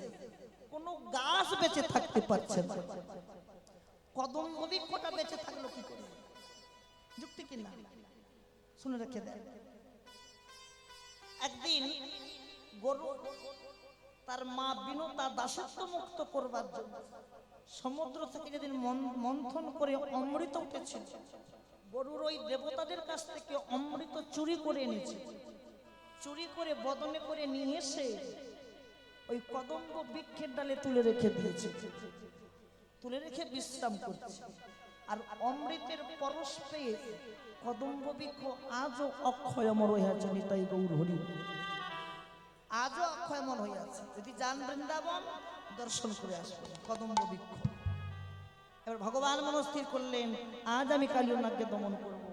কোনো গাছ বেঁচে থাকতে পারছে না, কদম্ব বৃক্ষটা বেঁচে থাকলো কি করে? যুক্তি কিনা শুনে রেখে দেয়। একদিন গরু তার মা বিনতা দাসত্ব মুক্ত করবার জন্য সমুদ্র থেকে যেদিন মন্থন করে অমৃত উঠেছে, গরুর ওই দেবতাদের কাছ থেকে অমৃত চুরি করে এনেছে। চুরি করে বদনে করে নিয়ে এসে ওই কদম্ব বৃক্ষের ডালে তুলে রেখে দিয়েছে, তুলে রেখে বিশ্রাম করছে। আর অমৃতের পরশ পেয়ে কদম্ব বৃক্ষ আজও অক্ষয় অমর হয়ে আছে। নিতাই গৌর হরি, আজও অক্ষয় অমর হয়ে আছে। যদি যান বৃন্দাবন দর্শন করে আসবেন কদম্ব বৃক্ষ। এবার ভগবান মনস্থির করলেন আজ আমি কালিয়নাগকে দমন করব।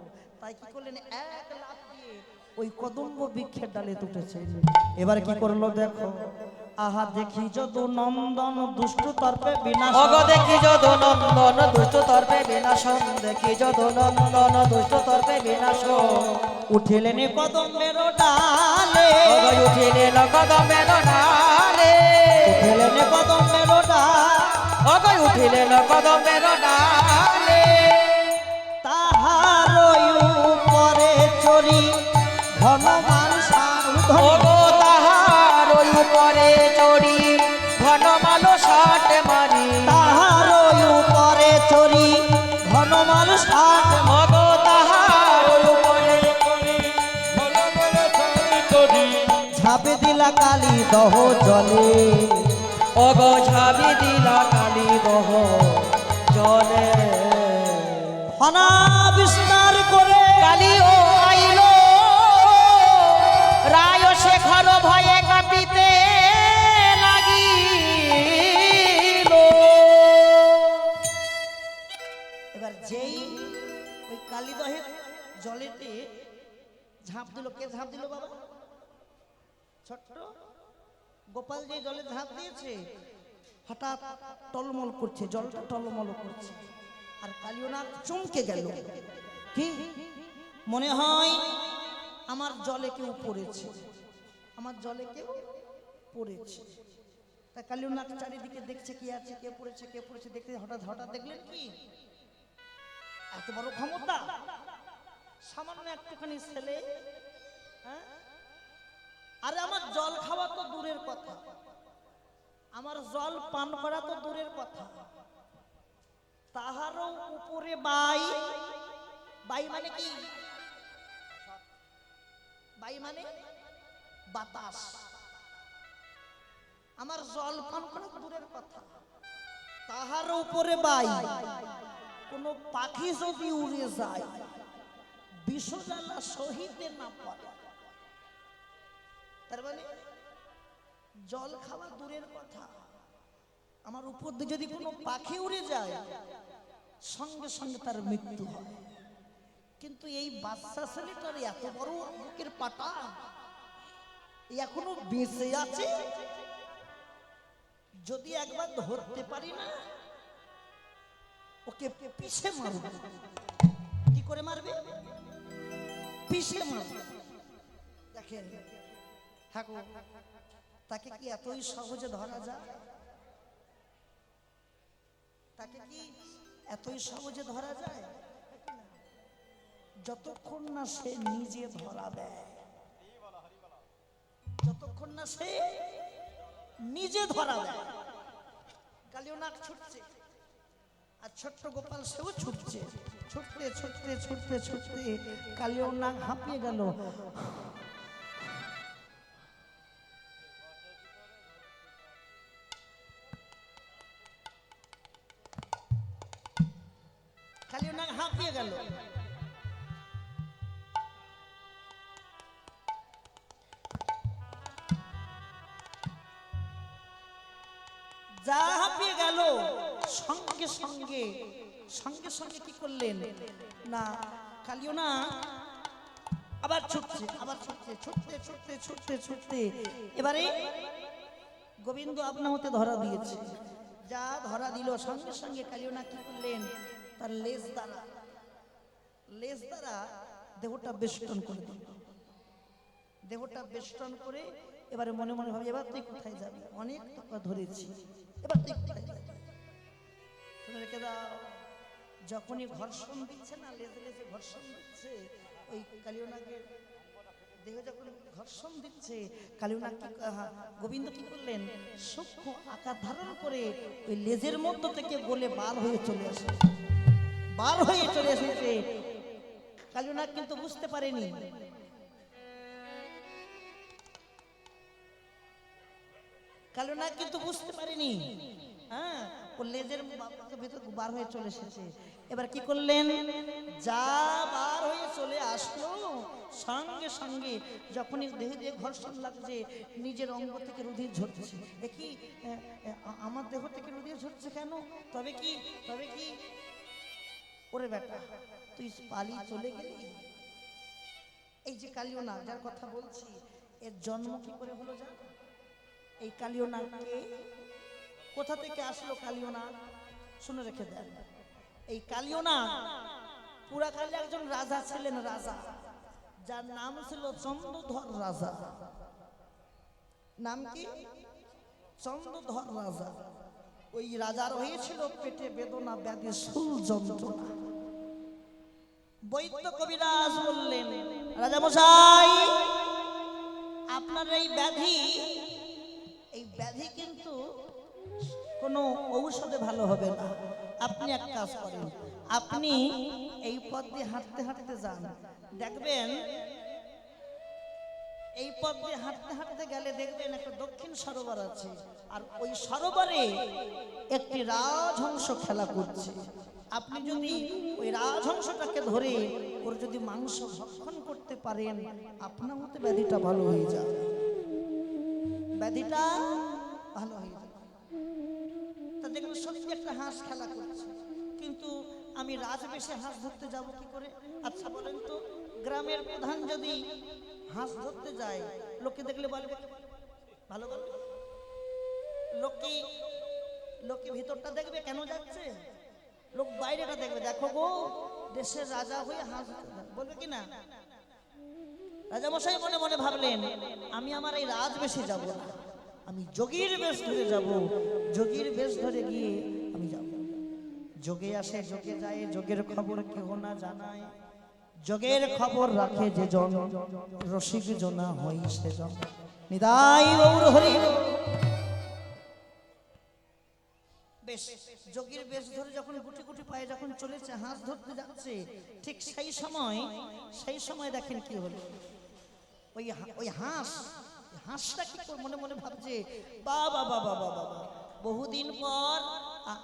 তাই কি করলেন? এক লাফ দিয়ে ওই কদম্ব বৃক্ষের ডালে তুটেছে। এবার কি করলো দেখো। আহা দেখি যদু নন্দন দুষ্ট তর্পে বিনাশ, ওগো দেখি যদু নন্দন দুষ্ট তর্পে বিনাশন, দেখি যদু নন্দন দুষ্ট তর্পে বিনাশন। উঠিলেন কদম্বের ডালে, ওগো উঠিলেন কদম্বের ডালে, উঠিলেন কদম্বের ডালে, ওগো উঠিলেন কদম্বের ডালে। তাহার উপরে চড়ি হনুমান সারুধরি, ওগো তাহার উপরে চড়ি ঘনমাল ষাট মারি, তাহার উপরে চড়ি হনুমান ষাট, ওগো তাহার উপরে ঝাঁপে দিলা কালী দহ জলে, ওগো ঝাবি দিলা কালী দহ জলে। ফনা বিস্তার করে কালী ও আইলো রায় শেখর ভয়ে কাঁপিতে লাগিল। এবার যেই ওই কালীদহের জলেতে ঝাঁপ দিল, কে ঝাঁপ দিল বাবা? ছোট্ট গোপাল যে জলে ঝাঁপ দিয়েছে, হঠাৎ টলমল করছে, জলটা টলমল করছে। আর কালিয়নাগ চমকে গেল। কি মনে হয় আমার জলে কেউ পড়েছে, আমার জলে কেউ পড়েছে। তা কালিয়নাগ চারিদিকে দেখছে কি আছে, কে পড়েছে কে পড়েছে দেখতে হঠাৎ হঠাৎ দেখলেন কি এত বড় ক্ষমতা, সামান্য একটুখানি ছেলে। হ্যাঁ, আরে আমার জল খাওয়া তো দূরের কথা, আমার জল পান করা তো দূরের কথা, তাহারও উপরে বাই। বাই মানে কি? বাই মানে বাতাস। আমার জল পান করা দূরের কথা, তাহার উপরে বাই। কোন পাখি যদি উড়ে যায় বিষজ্বালা সহিতে না পারে, তার মানে জল খাওয়া দূরের কথা, আমার উপর দিয়ে যদি কোনো পাখি উড়ে যায় সঙ্গে সঙ্গে তার মৃত্যু হয়। কিন্তু এই বাচ্চা ছেলেটার এত বড় বুকের পাটা, এখনো বেঁচে আছে। যদি একবার ধরতে পারি না, ওকে পিছে মারবে। কি করে মারবে? পিছে মারবে। দেখেন ঠাকুর, তাকে কি এতই সহজে ধরা যায়? তাকে কি এতই সহজে ধরা যায়? যতক্ষণ না সে নিজে ধরা দেয়, যতক্ষণ না সে নিজে ধরা দেয়। কালিয়নাগ ছুটছে, আর ছোট্ট গোপাল সেও ছুটছে। ছুটতে ছুটতে ছুটতে ছুটতে কালিয়নাগ হাঁপিয়ে গেল। যা হাঁপিয়ে গেল, সঙ্গে সঙ্গে সঙ্গে সঙ্গে কি করলেন না, কালিও না আবার ছুটছে, আবার ছুটছে, ছুটতে ছুটতে ছুটতে ছুটতে এবারে গোবিন্দ আপনা হতে ধরা দিয়েছে। যা ধরা দিল, সঙ্গে সঙ্গে কালিও না কি করলেন, তার লেজ দ্বারা দেহটা বেষ্টন করে দিল। দেহটা বেষ্টন করে এবারে মনে মনে ভাবে, এবার তুই কোথায় যাবি, অনেক টাকা ধরেছি, এবার তুই কোথায় যাবি, শুনে রেখে দাও। যখনই ঘর্ষণ দিচ্ছে না, লেজে লেজে ঘর্ষণ দিচ্ছে, ওই কালিওনাকে দেহ যখন ঘর্ষণ দিচ্ছে, কালিওনা গোবিন্দ কি করলেন, সূক্ষ্ম আকার ধারণ করে ওই লেজের মধ্য থেকে গলে বার হয়ে চলে আসে, বার হয়ে চলে এসেছে। কালিওনা কিন্তু বুঝতে পারেনি, কালিওনা কিন্তু বুঝতে পারেনি, হ্যাঁ, ও লেজের ভেতর বার হয়ে চলে এসেছে। এবার কি করলেন, যা বার হয়ে চলে আসলো, সঙ্গে সঙ্গে যখনই দেহে দেহে ঘর্ষণ লাগছে, নিজের অঙ্গ থেকে রুধির ঝরছে। দেখি আমার দেহ থেকে রুধির ঝরছে কেন, তবে কি ওরে বেটা, তুই পালিয়ে চলে গেলি। এই যে কালিওনা যার কথা বলছি, এর জন্ম কি করে হলো জানো? এই কালিওনাকে কোথা থেকে আসলো কালিওনা, শুনে রেখে দেন। এই কালিওনা পুরাকালে একজন রাজা ছিলেন, রাজা যার নাম ছিল চন্দ্রধর রাজা। নাম কি? চন্দ্রধর রাজা। ওই রাজার হয়েছিল পেটে বেদনা, ব্যাধি, শূল যন্ত্রণা। বৈদ্য কবিরাজ বললেন, রাজা মশাই, আপনার এই ব্যাধি কিন্তু কোনো ঔষধে ভালো হবে না। আপনি এক কাজ করেন, আপনি এই পথ দিয়ে হাঁটতে হাঁটতে যান, দেখবেন এই পথ দিয়ে হাঁটতে হাঁটতে গেলে দেখবেন একটা দক্ষিণ সরোবর আছে, আর ওই সরোবরে একটি রাজহংস খেলা করছে। আপনি যদি ওই রাজহংসটাকে ধরে ওর যদি মাংস ভক্ষণ করতে পারেন, আপনার মতে ব্যাধিটা ভালো হয়ে যাবে, ব্যাধিটা ভালো হয়ে যাবে। তা দেখুন, সত্যি একটা হাঁস খেলা করছে, কিন্তু আমি রাজবেশে হাঁস ধরতে যাব কি করে? আচ্ছা বলেন তো, গ্রামের প্রধান যদি হাঁস ধরতে যায়, লোকে দেখলে বলবে ভালো ভালো, লোকে ভিতরটা দেখবে কেন যাচ্ছে, লোক বাইরেটা দেখবে, দেখো গো দেশের রাজা হয়ে হাঁস বলবে কি না? রাজা মশাই মনে মনে ভাবলেন, আমি আমার এই রাজবেশে যাব না, আমি যোগীর বেশ ধরে যাব, যোগীর বেশ ধরে গিয়ে আমি যাব। যোগে আসে যোগে যায়, যোগের খবর কেহ না জানায়, যোগের খবর রাখে যে জন, রসিক জনা হই সে জন। নিতাই গৌর হরি। বেশ, যোগীর বেশ ধরে যখন গুটি গুটি পায়ে যখন চলেছে, হাঁস ধরতে যাচ্ছে, ঠিক সেই সময় দেখেন কি হলো, ওই হাঁসটা কি মনে মনে ভাবছে, বাবা বাবা বাবা, বহুদিন পর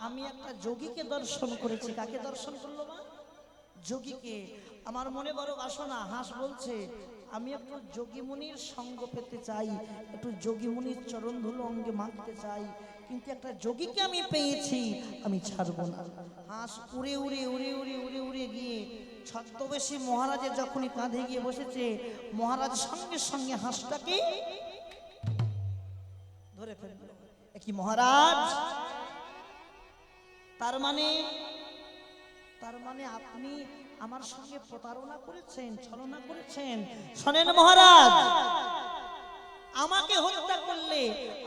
আমি একটা যোগীকে দর্শন করেছি। কাকে দর্শন করলো মা? যোগীকে। আমার মনে বড় বাসনা। হাঁস বলছে, আমি একটু যোগী মুনির সঙ্গ পেতে চাই, একটু যোগী মুনির চরণ ধুলো অঙ্গে মাখতে চাই, কিন্তু একটা যোগীকে আমি পেয়েছি, আমি ছাড়বো না। হাঁস উড়ে উড়ে উড়ে উড়ে উড়ে উড়ে গিয়ে ছদ্মবেশী মহারাজের যখনই কাঁধে গিয়ে বসেছে, মহারাজ সঙ্গে সঙ্গে হাঁসটাকে ধরে ফেলল। কি মহারাজ, তার মানে আপনি আমার সঙ্গে প্রতারণা করেছেন, ছলনা করেছেন। শোনেন মহারাজ, আমাকে হত্যা করলে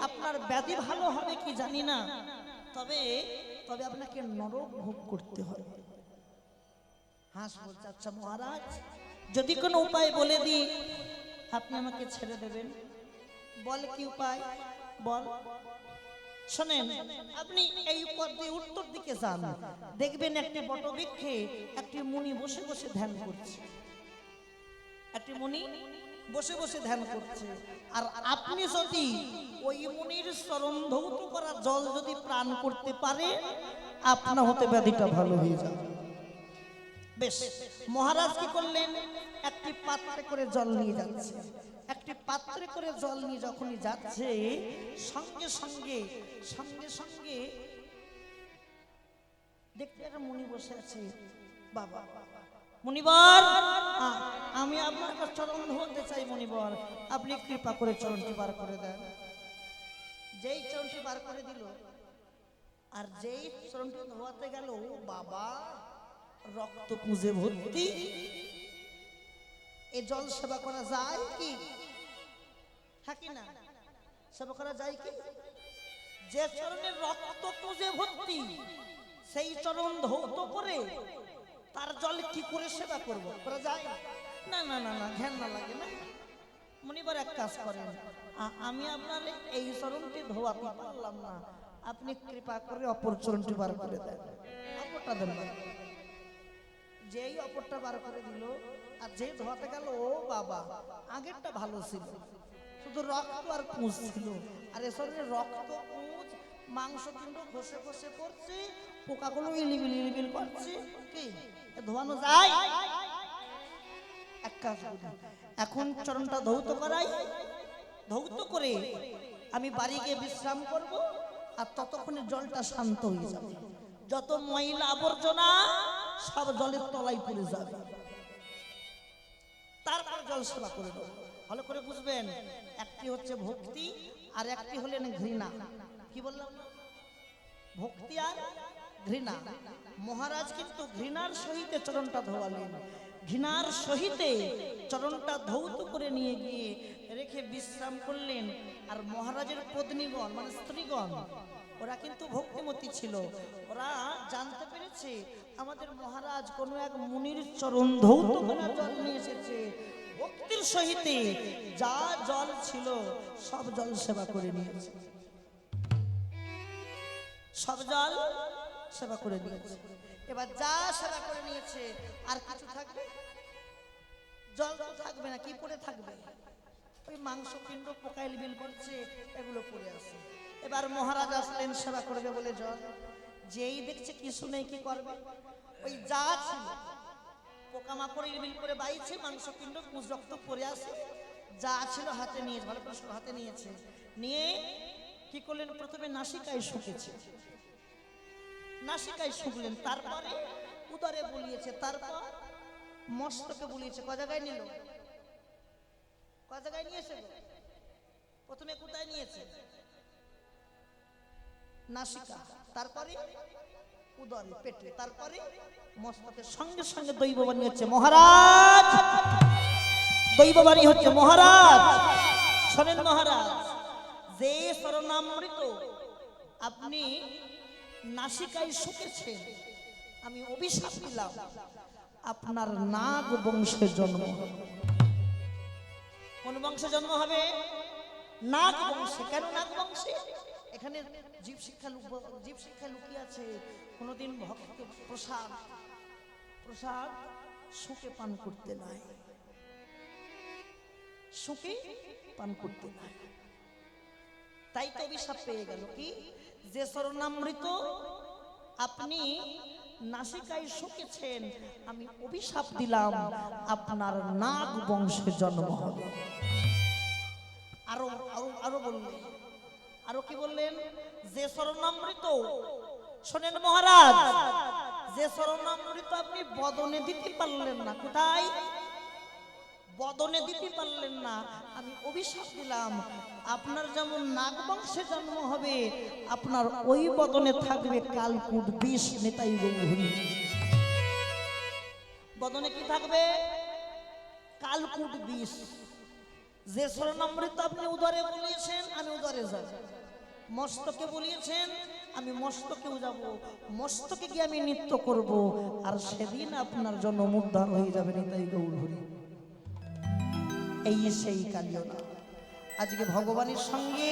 আপনার ব্যাধি ভালো হবে কি জানি না, তবে আপনাকে নরক ভোগ করতে হবে। হাঁস বলছে, আচ্ছা মহারাজ, যদি কোনো উপায় বলে দিই আপনি আমাকে ছেড়ে দেবেন। বল কি উপায়, বল। শোনেন, আপনি এই পথ দিয়ে উত্তর দিকে যান, দেখবেন একটি বটবৃক্ষে একটি মুনি বসে বসে ধ্যান করছে, একটি মুনি বসে বসে ধ্যান করছে। আর আপনি যদি ওই মুনির চরণ ধৌত করা জল যদি পান করতে পারে, আপনা হতে ব্যাধিটা ভালো হয়ে যাবে। বেশ, মহারাজ কি করলেন, একটি পাত্রে করে জল নিয়ে যাচ্ছে, একটি পাত্রে করে জল নিয়ে যখনই যাচ্ছে সঙ্গে সঙ্গে সঙ্গে সঙ্গে দেখতে একটা মুনি বসে আছে। বাবা মুনিবর, আমি আপনার কাছে চরণ ধরতে চাই মুনিবর, আপনি কৃপা করে চরণটি বার করে দেন। যেই চরণটি বার করে দিল আর যেই চরণটি ধোয়াতে গেল, বাবা রক্ত পুঁজে ভর্তি। এ জল সেবা করা যায় কি? হ্যাঁ কি না? সেবা করা যায় কি? যে চরণের রক্ত পুঁজে ভর্তি সেই চরণ ধৌত করে তার জল কি করে সেবা করবো? করা যায় না? না না না, ঘ্যান না লাগে না। মুনিবার এক কাজ করেন, আমি আপনার এই চরণটি ধোয়াতে পারলাম না, আপনি কৃপা করে অপর চরণটি বার করে দেন। অপরটা দেন। যেই অপরটা বার করে দিল আর যেই ধোয়াতে গেল, ও বাবা আগেরটা ভালো ছিল, শুধু রক্ত আর পুঁজ ছিল। আর এসবে রক্ত পুঁজ মাংস কিন্তু ঘষে ঘষে পড়ছে, পোকাগুলো ইলিবিল ইলিবিল করছে। কি ধোয়ানো যায়? এক কাজ করি, এখন চরণটা ধৌত করাই। ধৌত করে আমি বাড়ি গিয়ে বিশ্রাম করব, আর ততক্ষণে জলটা শান্ত হয়ে যাবে। যত ময়লা আবর্জনা সব জলের তলায় পড়ে যাবে। তারপর জল সেবা করে দেবো। ভালো করে বুঝবেন, একটি হচ্ছে ভক্তি আর একটি হলেন ঘৃণা। কি বললাম? ভক্তি আর ঘৃণা। মহারাজ কিন্তু ঘৃণার সহিত চরণটা ধোয়ালেন, ঘৃণার সহিত চরণটা ধৌত করে নিয়ে গিয়ে রেখে বিশ্রাম করলেন। আর মহারাজের পত্নীগণ মানে স্ত্রীগণ ওরা কিন্তু ভক্তিমতী ছিল। ওরা জানতে পেরেছে আমাদের মহারাজ কোনো এক মুনির চরণ ধৌত করা জল নিয়ে এসেছে। ভক্তির সহিত যা জল ছিল সব জল সেবা করে নিয়েছে, সব জল সেবা করে নিয়েছে। এবার যা সেবা করে নিয়েছে আর কিছু থাকবে? জল তো থাকবে না, কি পড়ে থাকবে? ওই মাংস পিণ্ড পোকাইল বিল করছে, এগুলো পড়ে আছে। এবার মহারাজ আসলেন সেবা করবে বলে জল, যেই দেখছে কিছু নেই, কি করবে? ওই যা ছিল পোকামাকড় ইলবিল করে বাইছে, মাংস পিণ্ড পুঁজ রক্ত পড়ে আছে, যা ছিল হাতে নিয়ে, ভালো করে হাতে নিয়েছে, নিয়ে কি করলেন? প্রথমে নাসিকায় শুকেছে, নাসিকায় শুকলেন, তারপরে উদরে বুলিয়েছে, তারপর মস্তকে বুলিয়েছে। ক জায়গায় নিল? ক জায়গায় নিয়েছে? প্রথমে কোথায় নিয়েছে? নাসিকা, তারপরে উদরে পেটে, তারপরে মস্তকে। সঙ্গে সঙ্গে দৈববাণী হচ্ছে মহারাজ, দৈববাণী হচ্ছে মহারাজ। শোনেন মহারাজ, যে শরণামৃত আপনি নাসিকায় শুকেছেন, আমি অভিশাপ দিলাম আপনার নাগ বংশে জন্ম হবে। কোন বংশে জন্ম হবে? নাগ বংশে। কেন নাগ বংশে? এখানে জীব শিক্ষা লুকিয়ে আছে। কোনদিন ভক্ত প্রসাদ প্রসাদ শুকে পান করতে নাই, শুকে পান করতে নাই, তাই তো অভিশাপ পেয়ে গেল। কি? যে শরণামৃত আপনি নাসিকায় শুকেছেন, আমি অভিশাপ দিলাম আপনার নাগ বংশে জন্ম হবে। আরো আরো আরো বললেন, আরো কি বললেন? যে শরণামৃত, শোনেন মহারাজ, যে শরণামৃত আপনি বদনে দিতে পারলেন না, কোথায়? বদনে দিতে পারলেন না, আমি অভিশাপ দিলাম আপনার যেমন নাগ বংশে জন্ম হবে, আপনার ওই বদনে থাকবে কালকুট বিষ। নেতাই গৌরী বদনে কি থাকবে? কালকুট বিষ। যে শরণামৃত আপনি উদরে বলিয়েছেন, আমি উদরে যাব। মস্তকে বলিয়েছেন, আমি মস্তকেও যাব, মস্তকে গিয়ে আমি নৃত্য করব, আর সেদিন আপনার জন্য উদ্ধার হয়ে যাবে। নেতাই গৌরী। এই সেই কালিয়নাগ। আজকে ভগবানের সঙ্গে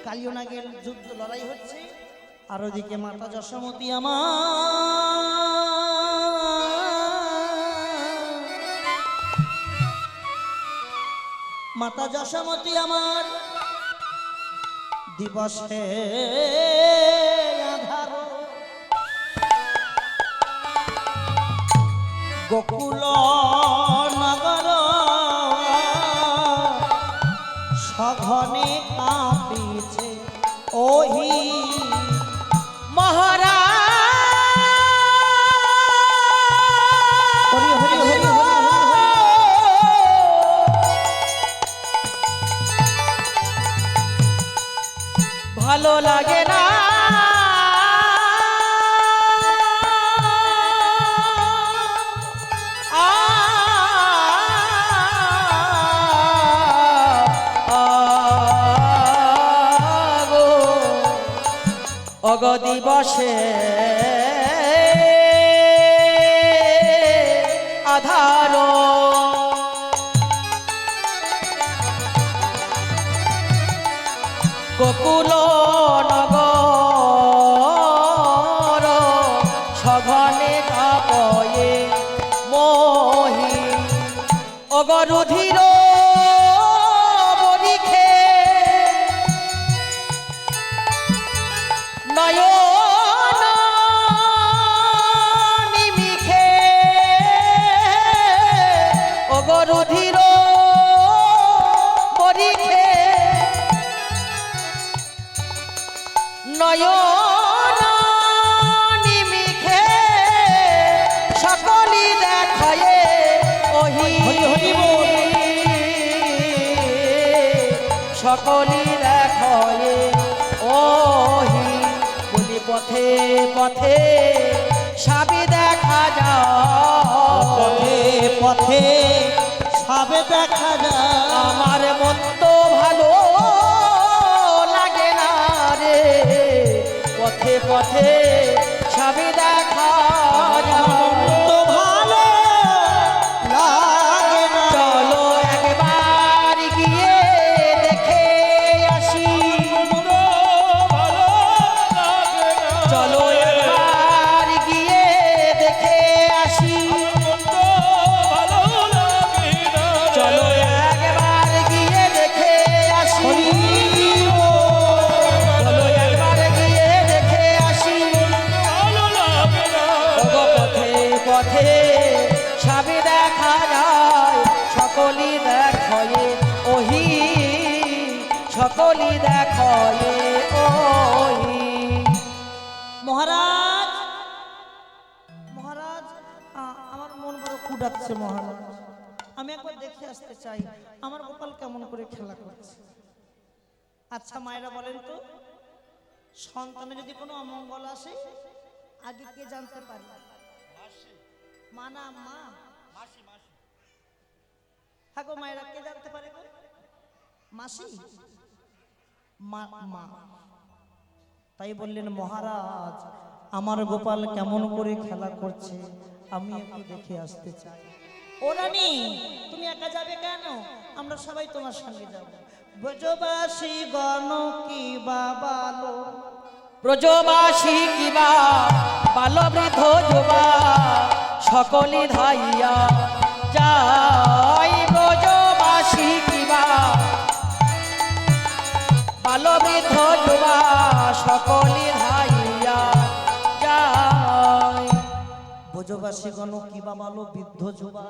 কালিয়নাগের যুদ্ধ লড়াই হচ্ছে। আর ওদিকে মাতা যশোমতী আমার, মাতা যশোমতী আমার দিবসে আধার গোকুল নগর সঘনে কাঁপিছে ওহি মহারাজ হরি হরি হরি হরি হরি ভালো লাগে না অগ দিবসে আধার গোকুল নগর সঘনে কাপয়ে মোহি অগরুধির বরিখে নয়ন নিমিখে অগরুধির বরিখে নয়ন নিমিখে সকলি দেখায়ে ওহি হরি হরি বল। সকলি দেখায়ে ওহি বলি পথে পথে সাবি দেখা যায় পথে পথে সবে দেখা যায় আমার মন তো ভালো লাগে না রে পথে পথে সবই দেখা যায় তো ভালো লাগে না চলো একবার গিয়ে দেখে আসি চলো একবার গিয়ে দেখে আসি চলো একবার গিয়ে দেখে আসি চলো একবার গিয়ে দেখে আসি ওগো পথে পথে সবই দেখা যায় সকলি দেখয়ে ওহি সকলি দেখয়ে ওহি মহারাজ মহারাজ আমার মন বড় কুড়াচ্ছে মহারাজ আমি একবার দেখে আসতে চাই আমার গোপাল কেমন করে খেলা করছে আচ্ছা মায়েরা বলেন তো সন্তানে যদি কোনো অমঙ্গল আসে আগে কে জানতে পারে মা না মা হ্যাঁ গো মায়েরা কে জানতে পারে গো মাসি মা মা তাই বললেন মহারাজ আমার গোপাল কেমন করে খেলা করছে আমি একটু দেখে আসতে চাই ও রানী তুমি একা যাবে কেন আমরা সবাই তোমার সঙ্গে যাব ব্রজবাসী গণ কি বাবালো ব্রজবাসী কিবা বাল বৃদ্ধ যুবা সকলি ধাইয়া যাই ব্রজবাসী কিবা বাল বৃদ্ধ যুবা সকলি ধাইয়া যাই ব্রজবাসী গণ কি বাবালো বৃদ্ধ যুবা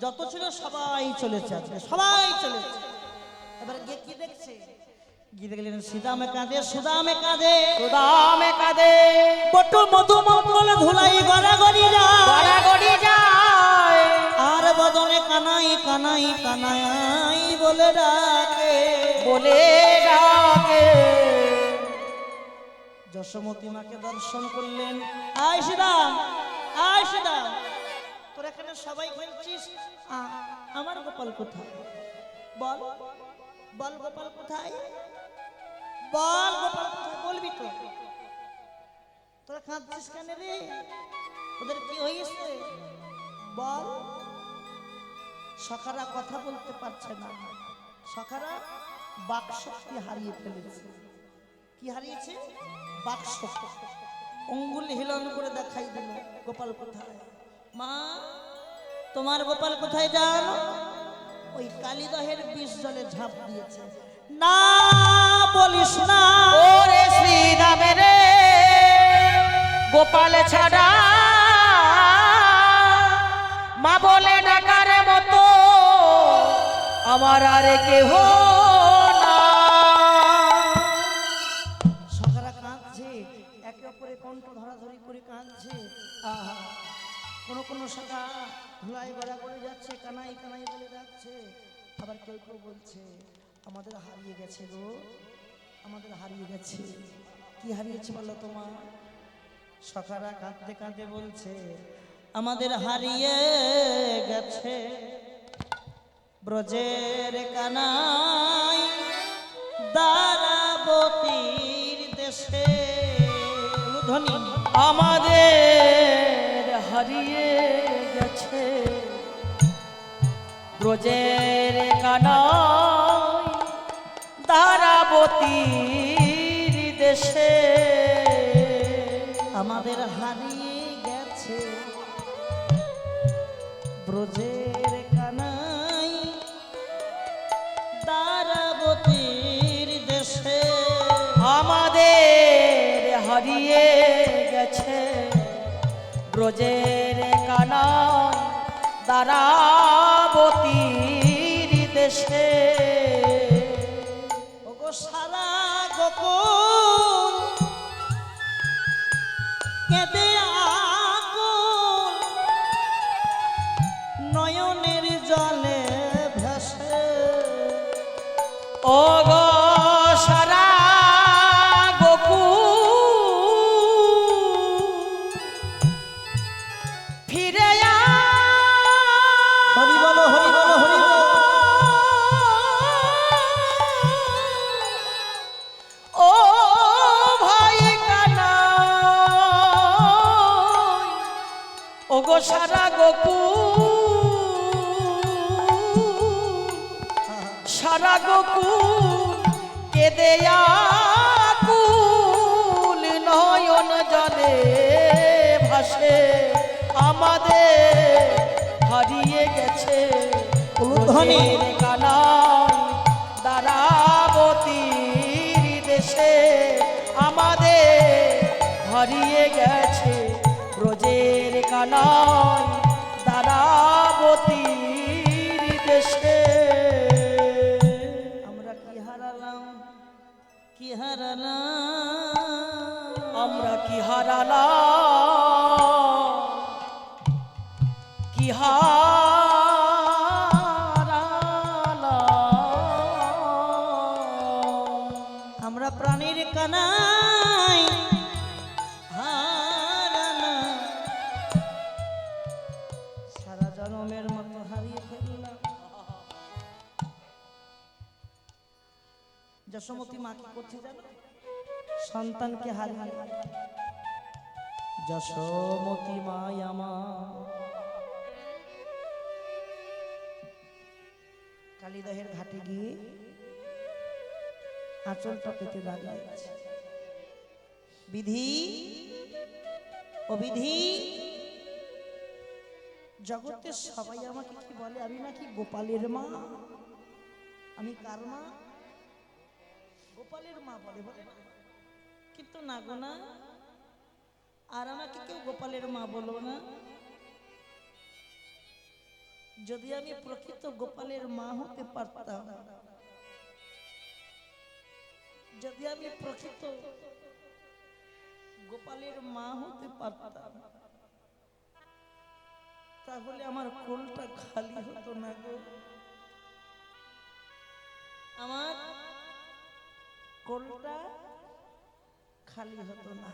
যত ছিল সবাই চলেছে আজকে সবাই চলেছে এবার গিয়ে কি দেখছে গিয়ে দেখলেন সীতামে কাঁদে সুদামে কাঁদে সুদামে কাঁদে পটু মধু মঙ্গল ধুলাই গড়াগড়ি যায় গড়াগড়ি যায় আর বদনে কানাই কানাই কানাই বলে ডাকে বলে ডাকে যশোমতী মাকে দর্শন করলেন আয় শ্রীরাম আয় শ্রীরাম তোর এখানে সবাই খেলছিস আমার গোপাল কোথায় বল বল গোপাল কোথায় বল গোপাল কোথায় বলবি তো তোরা কাঁদছিস কেন রে ওদের কি হয়েছে বল সখারা কথা বলতে পারছে না সখারা বাক শক্তি হারিয়ে ফেলেছে কি হারিয়েছে বাক শক্তি অঙ্গুল হিলন করে দেখাই দিল গোপাল কোথায় মা তোমার গোপাল কোথায় জানো ওই কালিদহের বিষ জলে ঝাঁপ দিয়েছে না বলিস না ওরে শ্রীরামে রে গোপাল ছাড়া মা বলে ডাকার মতো আমার আর কেহ না কোনো কোনো শাখা ধুলাই গড়া করে যাচ্ছে, কানাই কানাই বলে যাচ্ছে। আবার কেউ কেউ বলছে আমাদের হারিয়ে গেছে গো, আমাদের হারিয়ে গেছে। কি হারিয়েছে বলো তোমার? সখারা কাঁদতে কাঁদতে বলছে আমাদের হারিয়ে গেছে ব্রজের কানাই দারাবতীর দেশে। ধ্বনি আমাদের হারিয়ে গেছে ব্রজের কানাই দারাবতীর দেশে। আমাদের হারিয়ে গেছে ব্রজের কানাই দারাবতীর দেশে। আমাদের হারিয়ে গেছে ব্রজের কানাই দারাবতীর দেশে। ওগো সারা গোকুল কেঁদে আকুল নয়নের জলে ভাসে। ও গো সারা গোকুল ফিরে হরি বলো হরি বলো হরি বলো। ও ভাই কানাই, ও গো সারা গোকুল, সারা গোকুল কেঁদে আকুল নয়ন জলে ভাসে। আমাদের হারিয়ে গেছে উলুধ্বনি। ব্রজের কানাই দারাবতীর দেশে। আমাদের হারিয়ে গেছে ব্রজের কানাই দারাবতীর দেশে। আমরা কি হারালাম, কি হারালাম, আমরা কি হারালাম, কি হারালাম। আমরা প্রাণীর কানাই হারালাম, সারা জনমের মতো হারিয়ে ফেললাম। যশোমতী মা কি করছে জানো? সন্তানকে হারিয়ে। যশোমতী মা আমার কালিদহের ঘাটে গিয়ে আঁচলটা পেতে দাঁড়িয়েছে। বিধি ও বিধি, জগতের সবাই আমাকে কি বলে? আমি নাকি গোপালের মা। আমি কার মা? গোপালের মা বলে বলে না? কিন্তু না গো না, আর আমাকে কেউ গোপালের মা বলো না। যদি আমি প্রকৃত গোপালের মা হতে পারতাম, যদি আমি প্রকৃত গোপালের মা হতে পারতাম, তাহলে আমার কোলটা খালি হতো না গো। আমার কোলটা খালি হতো না।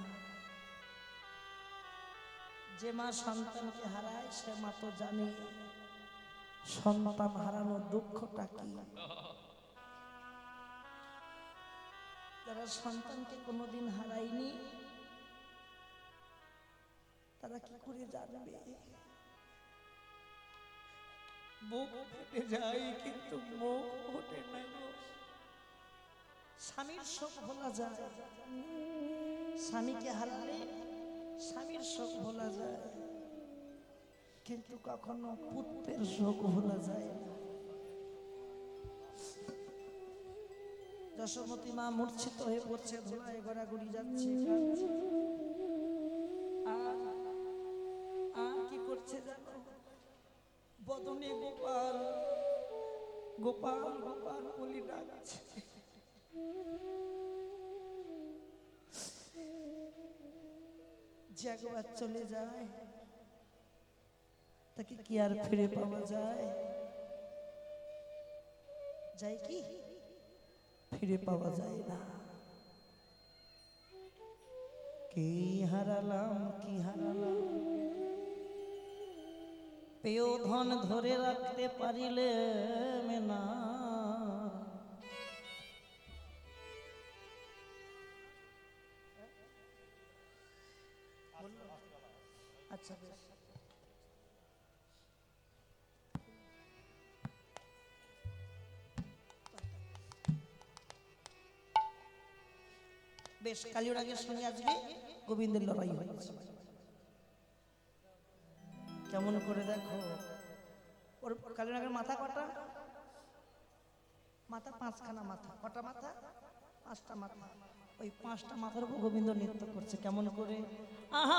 যে মা সন্তানকে হারায় সে মা তো জানে সন্তান হারানোর দুঃখটা কি। যারা সন্তানকে কোনোদিন হারায়নি তারা কি করে জানবে? বুক ফেটে যায় কিন্তু মুখ ফোটে না গো। স্বামীর শোক ভোলা যায়, স্বামীকে হারালে স্বামীর শোক ভোলা যায়, কিন্তু কখনো পুত্রের শোক ভোলা যায় না। যশোমতী মা মূর্ছিত হয়ে পড়ছে, ধুলায় গড়াগড়ি যাচ্ছে, কাঁদছে। আর কি করছে জানো? বদনে গোপাল গোপাল গোপাল বলি ডাকছে। যে একবার চলে যায় তাকে কি আর ফিরে পাওয়া যায়? যায় কি? ফিরে পাওয়া যায় না। কি হারালাম, কি হারালাম, পেয় ধন ধরে রাখতে পারিলে না। আচ্ছা বেশ। বেশ, কালিয়াগের সঙ্গে আজকে গোবিন্দের লড়াই হয়েছে। কেমন করে দেখো, ওর কালিয়াগের মাথা কটা? মাথা পাঁচখানা মাথা। কটা মাথা? পাঁচটা মাথা। ওই পাঁচটা মাথার উপর গোবিন্দ নৃত্য করছে। কেমন করে? আহা